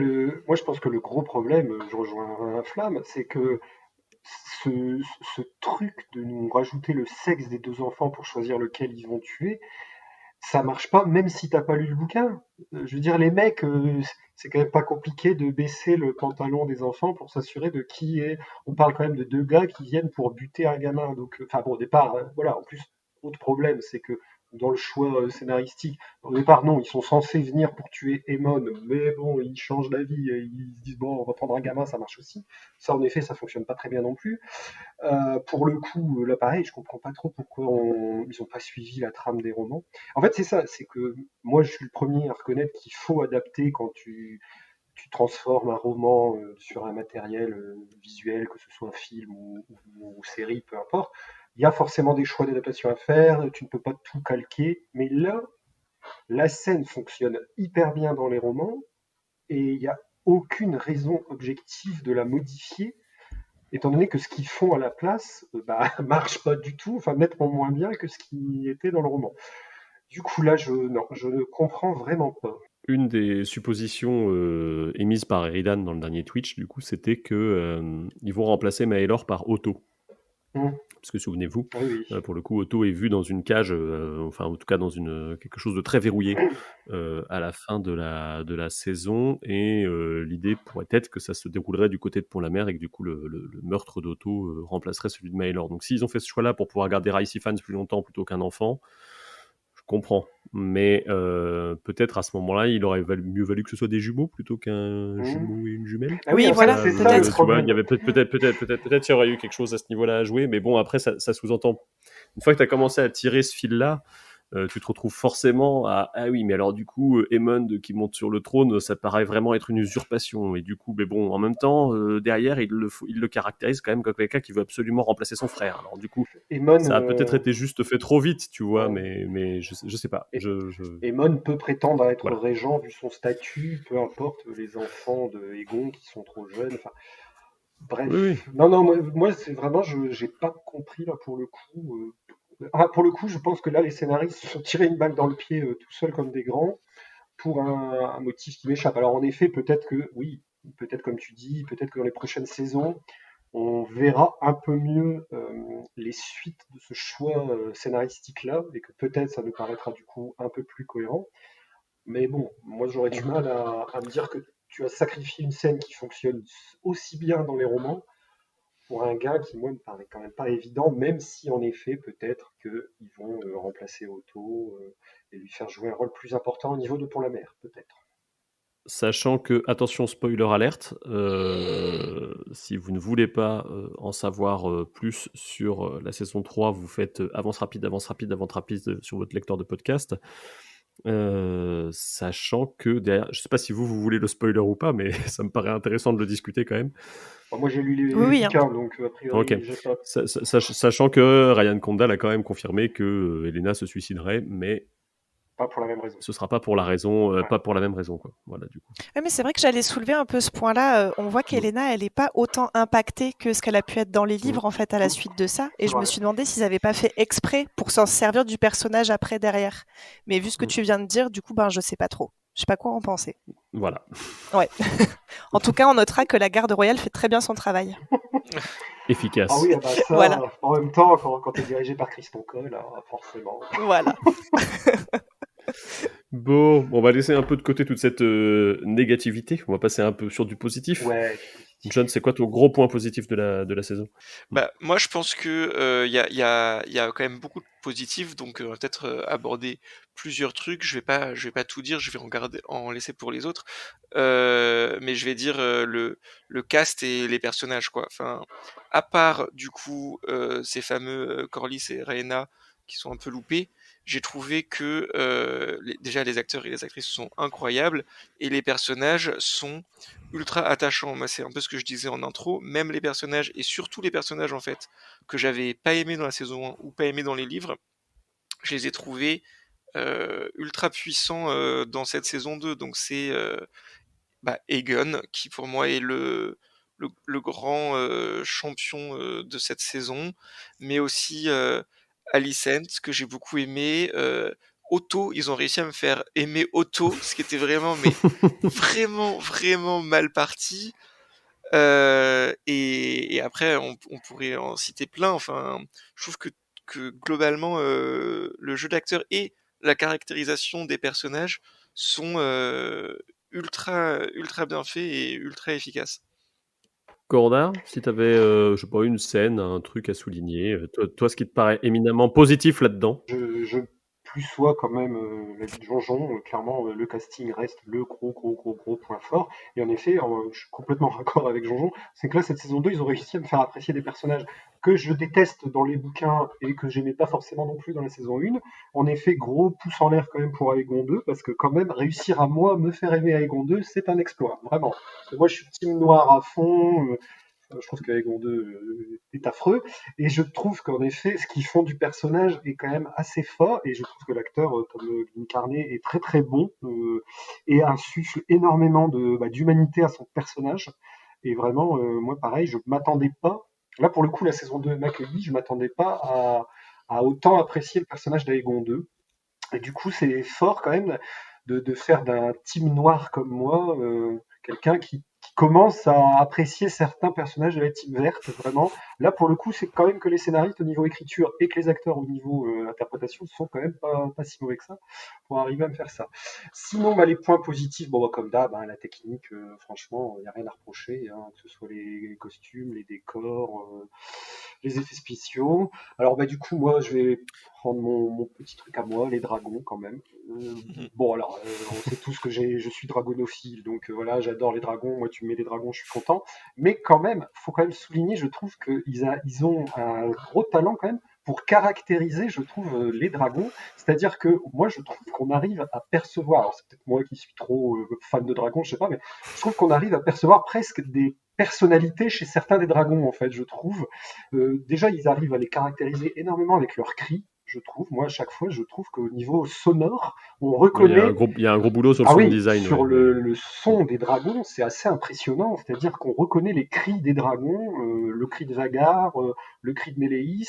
moi je pense que le gros problème, je rejoins Flamme, c'est que ce, ce truc de nous rajouter le sexe des 2 enfants pour choisir lequel ils vont tuer, ça marche pas, même si t'as pas lu le bouquin. Je veux dire, les mecs, c'est quand même pas compliqué de baisser le pantalon des enfants pour s'assurer de qui est. On parle quand même de 2 gars qui viennent pour buter un gamin. Donc, enfin bon, au départ, voilà. En plus, autre problème, c'est que dans le choix scénaristique. Au départ, non, ils sont censés venir pour tuer Aemon, mais bon, ils changent d'avis, ils se disent bon, on va prendre un gamin, ça marche aussi. Ça, en effet, ça fonctionne pas très bien non plus. Pour le coup, là pareil, je comprends pas trop pourquoi ils ont pas suivi la trame des romans. En fait, c'est ça, c'est que moi, je suis le premier à reconnaître qu'il faut adapter quand tu transformes un roman sur un matériel visuel, que ce soit un film ou série, peu importe. Il y a forcément des choix d'adaptation à faire, tu ne peux pas tout calquer, mais là, la scène fonctionne hyper bien dans les romans et il n'y a aucune raison objective de la modifier, étant donné que ce qu'ils font à la place marche pas du tout, enfin nettement moins bien que ce qui était dans le roman. Du coup là, je ne comprends vraiment pas. Une des suppositions émises par Eridan dans le dernier Twitch, du coup, c'était que ils vont remplacer Maelor par Otto. Parce que souvenez-vous, Oui. pour le coup, Otto est vu dans une cage, enfin en tout cas dans quelque chose de très verrouillé à la fin de la saison, et l'idée pourrait être que ça se déroulerait du côté de Pont-la-Mer et que du coup le meurtre d'Otto remplacerait celui de Maelor. Donc s'ils ont fait ce choix-là pour pouvoir garder Ricey Fans plus longtemps plutôt qu'un enfant, je comprends. Mais peut-être à ce moment-là, il aurait mieux valu que ce soit des jumeaux plutôt qu'un jumeau et une jumelle. Ah oui, voilà, c'est ça le tu problème. vois, il y avait peut-être il y aurait eu quelque chose à ce niveau-là à jouer, mais bon, après, ça sous-entend. Une fois que tu as commencé à tirer ce fil-là, tu te retrouves forcément à ah oui, mais alors du coup, Aemon qui monte sur le trône, ça paraît vraiment être une usurpation. Et du coup, mais bon, en même temps, derrière, il le caractérise quand même comme quelqu'un qui veut absolument remplacer son frère. Alors du coup, Aemon, ça a peut-être été juste fait trop vite, tu vois, mais je sais pas. Aemon peut prétendre à être Voilà. régent vu son statut, peu importe les enfants de Aegon qui sont trop jeunes. Enfin, bref. Oui. Non, moi c'est vraiment, j'ai pas compris là pour le coup. Pour le coup, je pense que là, les scénaristes se sont tirés une balle dans le pied tout seuls comme des grands pour un motif qui m'échappe. Alors en effet, peut-être que, oui, peut-être comme tu dis, peut-être que dans les prochaines saisons, on verra un peu mieux les suites de ce choix scénaristique-là, et que peut-être ça nous paraîtra du coup un peu plus cohérent. Mais bon, moi j'aurais du mal à me dire que tu as sacrifié une scène qui fonctionne aussi bien dans les romans pour un gars qui, moi, me paraît quand même pas évident, même si, en effet, peut-être qu'ils vont remplacer Otto et lui faire jouer un rôle plus important au niveau de Pont-la-Mer, peut-être. Sachant que, attention, spoiler alerte, si vous ne voulez pas en savoir plus sur la saison 3, vous faites avance rapide sur votre lecteur de podcast. Sachant que derrière, je sais pas si vous voulez le spoiler ou pas, mais ça me paraît intéressant de le discuter quand même. Bon, moi j'ai lu les bouquins, donc a priori okay. j'ai pas... Sachant que Ryan Condal a quand même confirmé que Elena se suiciderait, mais pas pour la même raison. Ce sera pas pour la raison, pas pour la même raison, quoi. Voilà, du coup. Ouais, mais c'est vrai que j'allais soulever un peu ce point-là. On voit qu'Elena, elle n'est pas autant impactée que ce qu'elle a pu être dans les livres, en fait, à la suite de ça. Et je me suis demandé s'ils n'avaient pas fait exprès pour s'en servir du personnage après, derrière. Mais vu ce que tu viens de dire, du coup, je sais pas trop. Je sais pas quoi en penser. Voilà. Ouais. En tout cas, on notera que la garde royale fait très bien son travail. Efficace. Ah oui, ça, voilà. En même temps, quand tu es dirigé par Kriston Cole, forcément. Voilà. Bon, on va laisser un peu de côté toute cette négativité. On va passer un peu sur du positif. Ouais. John, c'est quoi ton gros point positif de la saison ? Moi, je pense que y a quand même beaucoup de positifs, donc on va peut-être aborder plusieurs trucs. Je vais pas tout dire, je vais en laisser pour les autres. Mais je vais dire le cast et les personnages, quoi. Enfin, à part du coup ces fameux Corlys et Rhaena qui sont un peu loupés, j'ai trouvé que déjà les acteurs et les actrices sont incroyables et les personnages sont ultra attachants. Moi, c'est un peu ce que je disais en intro. Même les personnages, et surtout les personnages en fait, que j'avais pas aimé dans la saison 1 ou pas aimé dans les livres, je les ai trouvés ultra puissants dans cette saison 2. Donc c'est Aegon, qui pour moi est le grand champion de cette saison, mais aussi Alicent, que j'ai beaucoup aimé. Otto, ils ont réussi à me faire aimer Otto, ce qui était vraiment, mais vraiment mal parti. Et après, on pourrait en citer plein. Enfin, je trouve que globalement, le jeu d'acteur et la caractérisation des personnages sont ultra bien faits et ultra efficaces. Corda, si tu avais, je sais pas, une scène, un truc à souligner, toi, ce qui te paraît éminemment positif là-dedans. plus soit quand même la vie de Jonjon. Clairement, le casting reste le gros point fort. Et en effet, je suis complètement raccord avec Jonjon. C'est que là, cette saison 2, ils ont réussi à me faire apprécier des personnages que je déteste dans les bouquins et que j'aimais pas forcément non plus dans la saison 1. En effet, gros pouce en l'air quand même pour Aegon 2, parce que quand même, réussir à moi me faire aimer Aegon 2, c'est un exploit, vraiment. Parce que moi, je suis team noir à fond. Je trouve qu'Aegon 2 est affreux. Et je trouve qu'en effet, ce qu'ils font du personnage est quand même assez fort. Et je trouve que l'acteur Tom Carney est très très bon et insuffle énormément d'humanité à son personnage. Et vraiment, moi pareil, je m'attendais pas. Là, pour le coup, la saison 2 m'accueillit, je m'attendais pas à autant apprécier le personnage d'Aegon 2. Et du coup, c'est fort quand même de faire d'un team noir comme moi quelqu'un qui commence à apprécier certains personnages de la team verte, vraiment. Là, pour le coup, c'est quand même que les scénaristes au niveau écriture et que les acteurs au niveau interprétation sont quand même pas si mauvais que ça pour arriver à me faire ça. Sinon, les points positifs, comme d'hab, la technique, franchement, il n'y a rien à reprocher, que ce soit les costumes, les décors, les effets spéciaux. Alors, du coup, moi, je vais prendre mon petit truc à moi, les dragons, quand même. On sait tous que je suis dragonophile, donc voilà, j'adore les dragons. Moi, tu me mets des dragons, je suis content. Mais quand même, faut quand même souligner, je trouve qu'ils ont un gros talent quand même pour caractériser, je trouve, les dragons. C'est-à-dire que moi, je trouve qu'on arrive à percevoir, alors c'est peut-être moi qui suis trop fan de dragons, je sais pas, mais je trouve qu'on arrive à percevoir presque des personnalités chez certains des dragons, en fait, je trouve. Déjà, ils arrivent à les caractériser énormément avec leurs cris. Je trouve, moi, à chaque fois, je trouve qu'au niveau sonore, on reconnaît... Il y a un gros boulot sur le sound design. Sur le son des dragons, c'est assez impressionnant. C'est-à-dire qu'on reconnaît les cris des dragons, le cri de Vhagar, le cri de Méléis.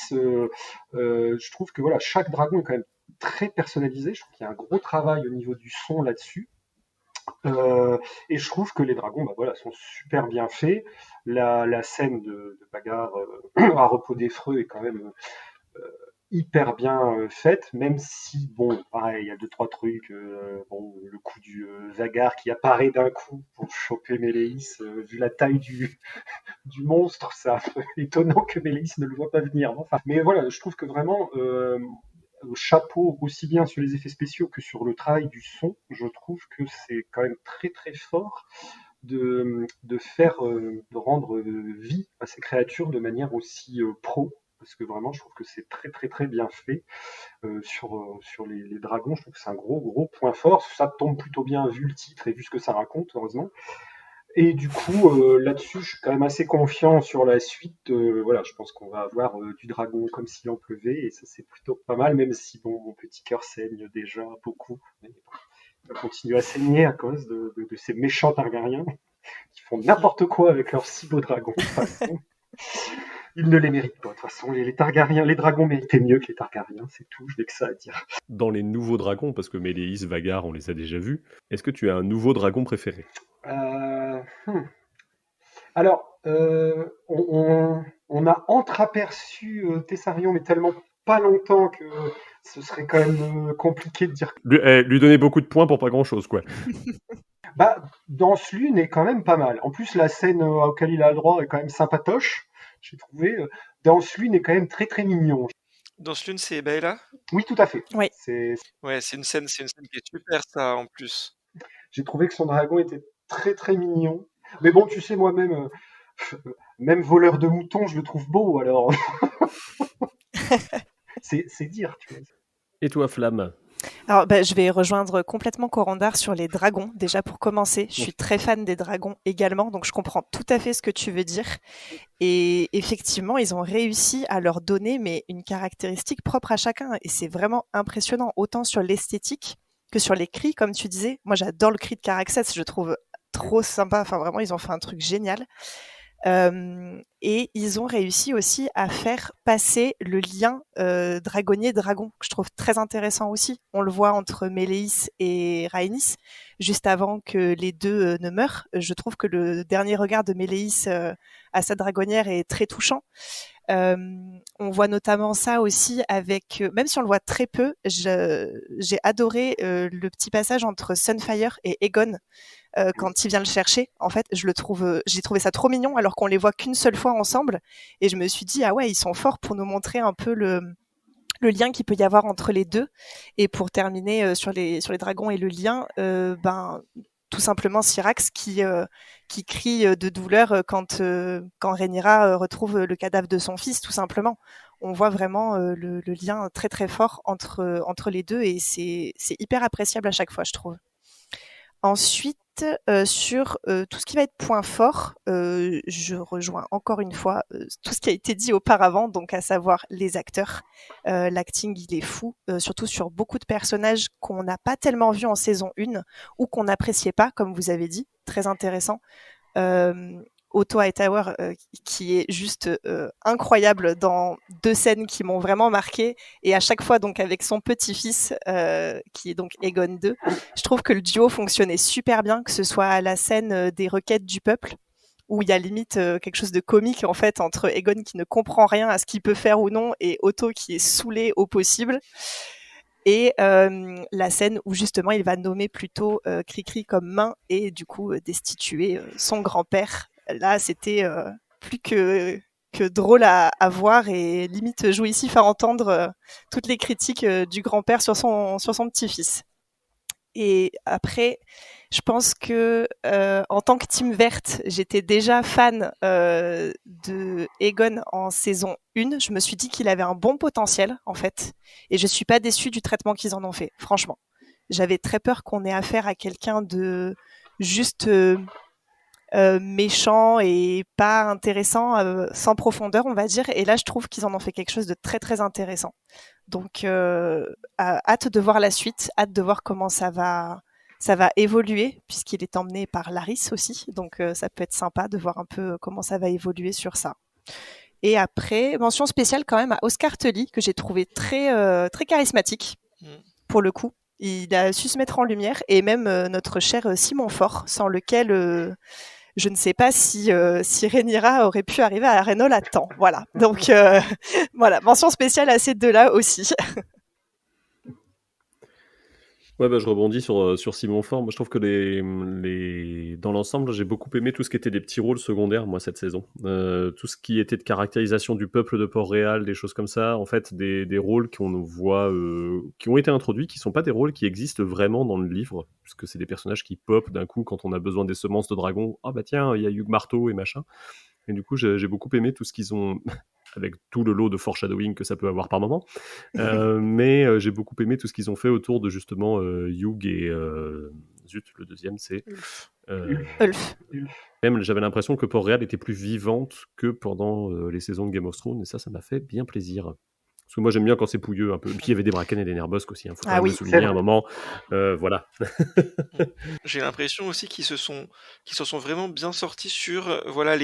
Je trouve que voilà, chaque dragon est quand même très personnalisé. Je trouve qu'il y a un gros travail au niveau du son là-dessus. Et je trouve que les dragons sont super bien faits. La scène de Vhagar à Repos des Freux est quand même... hyper bien faite, même si, pareil, il y a 2-3 trucs, le coup du Vhagar qui apparaît d'un coup pour choper Méléis, vu la taille du monstre, c'est un peu étonnant que Méléis ne le voit pas venir. Mais voilà, je trouve que vraiment, chapeau aussi bien sur les effets spéciaux que sur le travail du son, je trouve que c'est quand même très très fort de rendre vie à ces créatures de manière aussi pro. Parce que vraiment, je trouve que c'est très très très bien fait sur les dragons. Je trouve que c'est un gros point fort. Ça tombe plutôt bien vu le titre et vu ce que ça raconte, heureusement. Et du coup, là-dessus, je suis quand même assez confiant sur la suite. Je pense qu'on va avoir du dragon comme s'il en pleuvait, et ça c'est plutôt pas mal, même si mon petit cœur saigne déjà beaucoup. Mais il va continuer à saigner à cause de ces méchants Targaryens qui font n'importe quoi avec leurs si beaux dragons. De toute façon. Ils ne les méritent pas. De toute façon, les Targaryens, les dragons méritaient mieux que les Targaryens, c'est tout, je n'ai que ça à dire. Dans les nouveaux dragons, parce que Méléis, Vhagar, on les a déjà vus, est-ce que tu as un nouveau dragon préféré ? Alors, on a entreaperçu Tessarion, mais tellement pas longtemps que ce serait quand même compliqué de dire. Lui donner beaucoup de points pour pas grand-chose, quoi. Danse Lune est quand même pas mal. En plus, la scène auquel il a le droit est quand même sympatoche. J'ai trouvé. Danse Lune est quand même très très mignon. Danse Lune, c'est Baela ? Oui, tout à fait. Oui. Ouais, c'est une scène qui est super, ça, en plus. J'ai trouvé que son dragon était très très mignon. Mais bon, tu sais, moi-même, même voleur de moutons, je le trouve beau, alors. c'est dire, tu vois. Et toi, Flamme ? Alors, je vais rejoindre complètement Corandar sur les dragons. Déjà, pour commencer, je suis très fan des dragons également, donc je comprends tout à fait ce que tu veux dire. Et effectivement, ils ont réussi à leur donner une caractéristique propre à chacun. Et c'est vraiment impressionnant, autant sur l'esthétique que sur les cris, comme tu disais. Moi, j'adore le cri de Caraxès, je le trouve trop sympa. Enfin, vraiment, ils ont fait un truc génial. Et ils ont réussi aussi à faire passer le lien dragonnier-dragon, que je trouve très intéressant aussi. On le voit entre Méléis et Rhaenys, juste avant que les deux ne meurent. Je trouve que le dernier regard de Méléis à sa dragonnière est très touchant. On voit notamment ça aussi avec, même si on le voit très peu, j'ai adoré le petit passage entre Sunfire et Aegon quand il vient le chercher. En fait, j'ai trouvé ça trop mignon alors qu'on les voit qu'une seule fois ensemble, et je me suis dit ah ouais, ils sont forts pour nous montrer un peu le le lien qu'il peut y avoir entre les deux. Et pour terminer sur les dragons et le lien, tout simplement Syrax qui crie de douleur quand Rhaenyra retrouve le cadavre de son fils, tout simplement. On voit vraiment le lien très très fort entre les deux et c'est hyper appréciable à chaque fois, je trouve. Ensuite, sur tout ce qui va être point fort, je rejoins encore une fois tout ce qui a été dit auparavant, donc à savoir les acteurs. L'acting, il est fou, surtout sur beaucoup de personnages qu'on n'a pas tellement vus en saison 1 ou qu'on n'appréciait pas, comme vous avez dit. Très intéressant. Otto Hightower qui est juste incroyable dans 2 scènes qui m'ont vraiment marqué et à chaque fois donc avec son petit-fils qui est donc Aegon II, je trouve que le duo fonctionnait super bien, que ce soit à la scène des requêtes du peuple où il y a limite quelque chose de comique en fait entre Aegon qui ne comprend rien à ce qu'il peut faire ou non et Otto qui est saoulé au possible. Et la scène où justement il va nommer plutôt Cricri comme main et du coup destituer son grand-père. Là, c'était plus que drôle à voir et limite jouissif à entendre toutes les critiques du grand-père sur son petit-fils. Et après, je pense que en tant que team verte, j'étais déjà fan de Aegon en saison 1. Je me suis dit qu'il avait un bon potentiel, en fait. Et je suis pas déçue du traitement qu'ils en ont fait, franchement. J'avais très peur qu'on ait affaire à quelqu'un de juste méchant et pas intéressant, sans profondeur, on va dire. Et là, je trouve qu'ils en ont fait quelque chose de très, très intéressant. Donc, hâte de voir la suite, hâte de voir comment ça va évoluer, puisqu'il est emmené par Larys aussi. Donc, ça peut être sympa de voir un peu comment ça va évoluer sur ça. Et après, mention spéciale quand même à Oscar Tully, que j'ai trouvé très, très charismatique, pour le coup. Il a su se mettre en lumière, et même notre cher Simon Faure, sans lequel je ne sais pas si Rhaenyra aurait pu arriver à Rhaenol à temps. Voilà. Donc, voilà. Mention spéciale à ces deux-là aussi. Ouais, je rebondis sur Simon Faure. Moi, je trouve que dans l'ensemble, j'ai beaucoup aimé tout ce qui était des petits rôles secondaires, moi, cette saison. Tout ce qui était de caractérisation du peuple de Port-Réal, des choses comme ça. En fait, des rôles qu'on voit, qui ont été introduits, qui sont pas des rôles qui existent vraiment dans le livre, puisque c'est des personnages qui pop d'un coup quand on a besoin des semences de dragon. Ah bah tiens, il y a Hugh Marteau et machin. Et du coup, j'ai beaucoup aimé tout ce qu'ils ont... avec tout le lot de foreshadowing que ça peut avoir par moment. Mais j'ai beaucoup aimé tout ce qu'ils ont fait autour de justement Hugh et... zut, le deuxième, c'est... Ulf. Même, j'avais l'impression que Port-Réal était plus vivante que pendant les saisons de Game of Thrones, et ça m'a fait bien plaisir. Parce que moi, j'aime bien quand c'est pouilleux un peu. Et puis, il y avait des Bracken et des Nerbosques aussi. Faut quand même le souligner à un moment. Voilà. J'ai l'impression aussi qu'ils se sont vraiment bien sortis sur voilà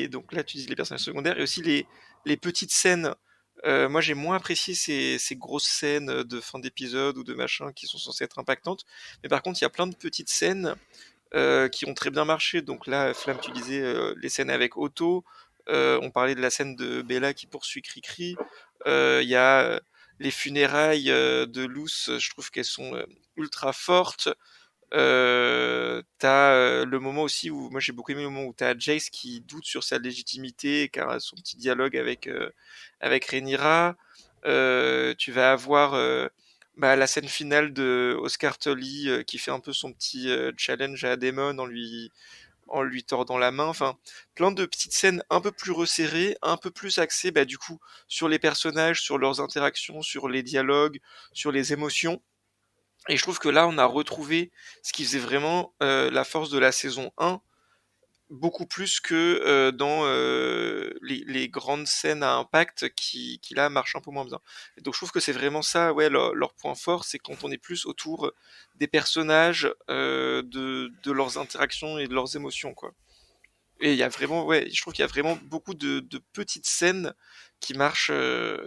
donc là tu dis les personnages secondaires et aussi les petites scènes. Moi j'ai moins apprécié ces grosses scènes de fin d'épisode ou de machin qui sont censées être impactantes, mais par contre il y a plein de petites scènes qui ont très bien marché. Donc là Flamme, tu disais les scènes avec Otto, on parlait de la scène de Bella qui poursuit Cricri, il y a les funérailles de Luce, je trouve qu'elles sont ultra fortes. T'as le moment aussi où moi j'ai beaucoup aimé le moment où t'as Jace qui doute sur sa légitimité car son petit dialogue avec Rhaenyra. Tu vas avoir la scène finale de Oscar Tully qui fait un peu son petit challenge à Daemon en lui tordant la main. Enfin, plein de petites scènes un peu plus resserrées, un peu plus axées du coup sur les personnages, sur leurs interactions, sur les dialogues, sur les émotions. Et je trouve que là, on a retrouvé ce qui faisait vraiment la force de la saison 1, beaucoup plus que dans les grandes scènes à impact qui là marchent un peu moins bien. Et donc je trouve que c'est vraiment ça, ouais, leur point fort, c'est quand on est plus autour des personnages, de leurs interactions et de leurs émotions, quoi. Et il y a vraiment, ouais, je trouve qu'il y a vraiment beaucoup de petites scènes qui marchent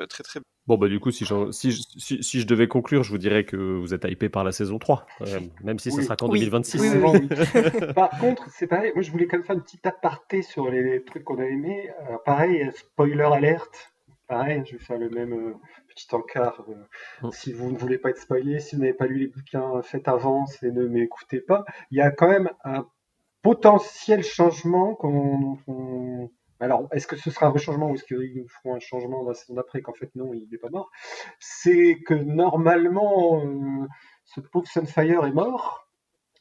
très très bien. Bon, du coup, si je devais conclure, je vous dirais que vous êtes hypé par la saison 3, même si ça sera qu'en 2026. Oui. Par contre, c'est pareil, moi je voulais quand même faire une petite aparté sur les trucs qu'on a aimés. Pareil, spoiler alerte. Pareil, je vais faire le même petit encart. Si vous ne voulez pas être spoilé, si vous n'avez pas lu les bouquins, faites avance et ne m'écoutez pas. Il y a quand même un potentiel changement Alors, est-ce que ce sera un vrai changement ou est-ce qu'ils nous feront un changement dans la saison d'après qu'en fait non, il n'est pas mort? C'est que normalement, ce pauvre Sunfire est mort.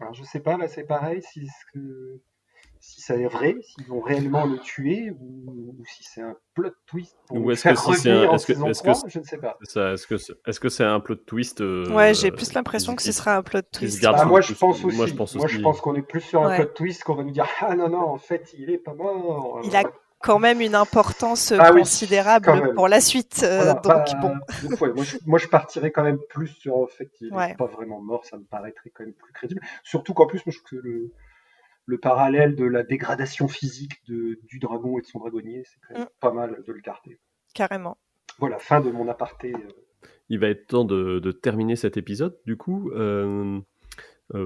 Alors, je sais pas, là c'est pareil, si ça est vrai, s'ils vont réellement le tuer ou si c'est un plot twist pour Ou nous est-ce que faire si c'est revenir un, en est-ce que, saison est-ce que 3, je ne sais pas. c'est ça, est-ce que c'est un plot twist Ouais, j'ai plus l'impression que ce qui sera un plot se twist. garde Bah, sous moi le je pouce pense Moi, je aussi. pense Moi je aussi. pense qu'on est plus sur un Ouais. plot twist qu'on va nous dire ah non en fait il est pas mort. Il a quand même une importance Ah oui, considérable quand même. pour la suite. Voilà, Donc bon, donc ouais, moi je partirais quand même plus sur le fait qu'il ouais. n'est pas vraiment mort, ça me paraîtrait quand même plus crédible. Surtout qu'en plus, moi je trouve que le parallèle de la dégradation physique du dragon et de son dragonnier, c'est quand même pas mal de le garder. Carrément. Voilà, fin de mon aparté. Il va être temps de terminer cet épisode, du coup.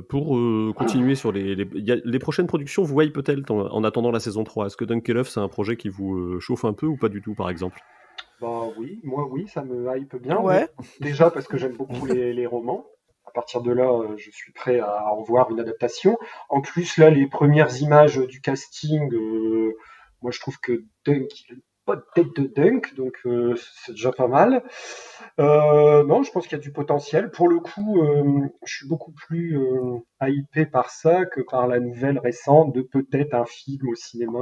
Pour continuer sur les prochaines productions, vous voyez peut-être en attendant la saison 3. Est-ce que Dunkelhoff, c'est un projet qui vous chauffe un peu ou pas du tout, par exemple? Bah oui, moi oui, ça me hype bien. Ouais. Déjà parce que j'aime beaucoup les romans. À partir de là, je suis prêt à en voir une adaptation. En plus, là, les premières images du casting, moi je trouve que Dunk, il a pas de tête de Dunk, donc c'est déjà pas mal. Non, je pense qu'il y a du potentiel. Pour le coup, je suis beaucoup plus hypé par ça que par la nouvelle récente de peut-être un film au cinéma,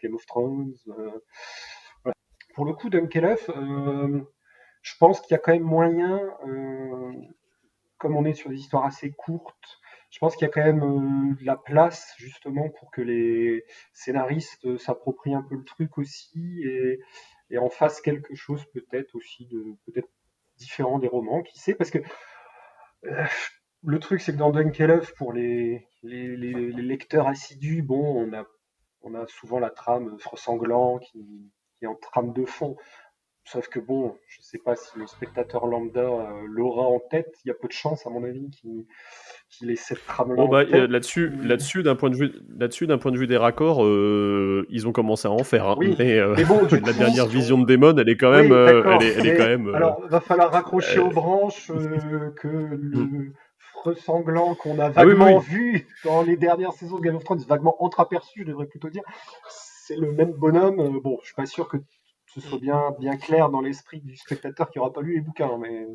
Game of Thrones. Voilà. Pour le coup, Dunkelhoff, je pense qu'il y a quand même moyen, comme on est sur des histoires assez courtes, je pense qu'il y a quand même de la place justement pour que les scénaristes s'approprient un peu le truc aussi et en fassent quelque chose peut-être aussi de peut-être différent des romans, qui sait, parce que euh, le truc c'est que dans Dunkelhoff, pour les lecteurs assidus, bon, on a souvent la trame Sanglant qui est en trame de fond. Sauf que bon, je sais pas si le spectateur lambda l'aura en tête. Il y a peu de chance, à mon avis, qu'il ait cette trame-là Bon en bah tête. là-dessus d'un point de vue des raccords, ils ont commencé à en faire, hein. Oui, Mais mais bon, du la coup, dernière vision de Daemon, elle est quand même, oui, d'accord. elle est Mais quand même. alors, va falloir raccrocher aux Euh, branches que hmm. le Sanglant qu'on a Ah oui, vaguement oui. vu dans les dernières saisons de Game of Thrones, vaguement entreaperçu, je devrais plutôt dire, c'est le même bonhomme. Bon, je suis pas sûr que ce soit bien clair dans l'esprit du spectateur qui aura pas lu les bouquins, mais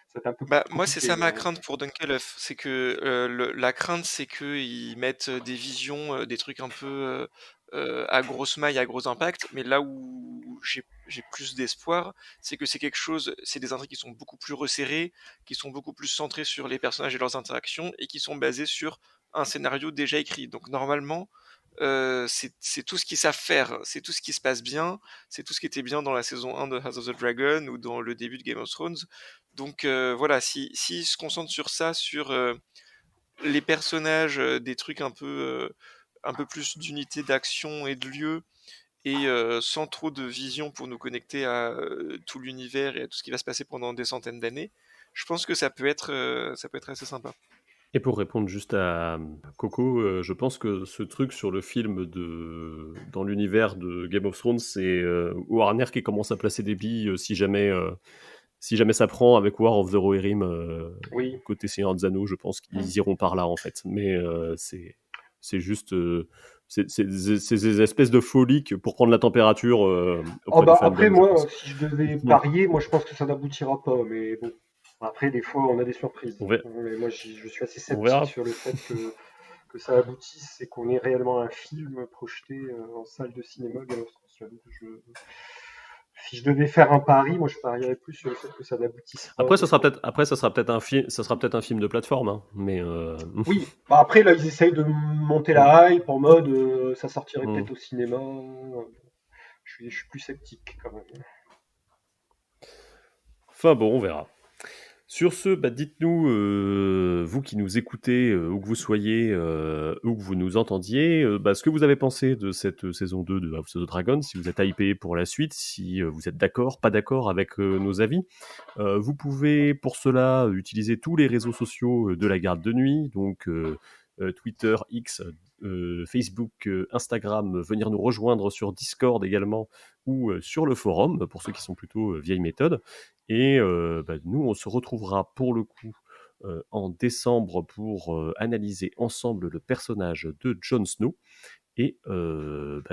c'est un peu plus Bah, moi, c'est compliqué. ça ma crainte pour Dunkelhoff. C'est que la crainte, c'est qu'ils mettent des visions, des trucs un peu à grosse maille, à gros impact. Mais là où j'ai plus d'espoir, c'est que c'est des intrigues qui sont beaucoup plus resserrées, qui sont beaucoup plus centrées sur les personnages et leurs interactions, et qui sont basées sur un scénario déjà écrit. Donc normalement, c'est tout ce qu'ils savent faire, c'est tout ce qui se passe bien, c'est tout ce qui était bien dans la saison 1 de House of the Dragon ou dans le début de Game of Thrones. Donc voilà, s'ils se concentrent sur ça, sur les personnages, des trucs un peu plus d'unité d'action et de lieu, et sans trop de vision pour nous connecter à tout l'univers et à tout ce qui va se passer pendant des centaines d'années, je pense que ça peut être assez sympa. Et pour répondre juste à Coco, je pense que ce truc sur le film dans l'univers de Game of Thrones, c'est Warner qui commence à placer des billes si jamais ça prend avec War of the Rohirrim Oui. côté Seigneur des Anneaux, je pense qu'ils iront par là en fait. Mais c'est juste c'est des espèces de folies pour prendre la température auprès du fandom, Après, je moi, pense. si je devais parier, moi je pense que ça n'aboutira pas, mais bon. Après, des fois, on a des surprises. On verra. Mais moi, je suis assez On verra. sceptique sur le fait que ça aboutisse et qu'on ait réellement un film projeté en salle de cinéma. Si je devais faire un pari, moi je parierais plus sur le fait que ça n'aboutisse pas. Après, ça sera peut-être un film de plateforme, hein, mais Oui, bah après là ils essayent de monter la hype en mode ça sortirait peut-être au cinéma. Je suis plus sceptique quand même. Enfin bon, on verra. Sur ce, dites-nous, vous qui nous écoutez, où que vous soyez, où que vous nous entendiez, ce que vous avez pensé de cette saison 2 de House of the Dragon, si vous êtes hypé pour la suite, si vous êtes d'accord, pas d'accord avec nos avis. Vous pouvez pour cela utiliser tous les réseaux sociaux de la garde de nuit, donc Twitter, X, Facebook, Instagram, venir nous rejoindre sur Discord également, ou sur le forum, pour ceux qui sont plutôt vieille méthode. Et nous, on se retrouvera pour le coup en décembre pour analyser ensemble le personnage de Jon Snow. Et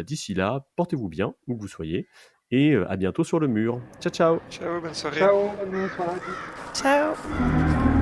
d'ici là, portez-vous bien, où que vous soyez, et à bientôt sur le mur. Ciao, ciao. Ciao, bonne soirée. Ciao, bonne soirée. Ciao.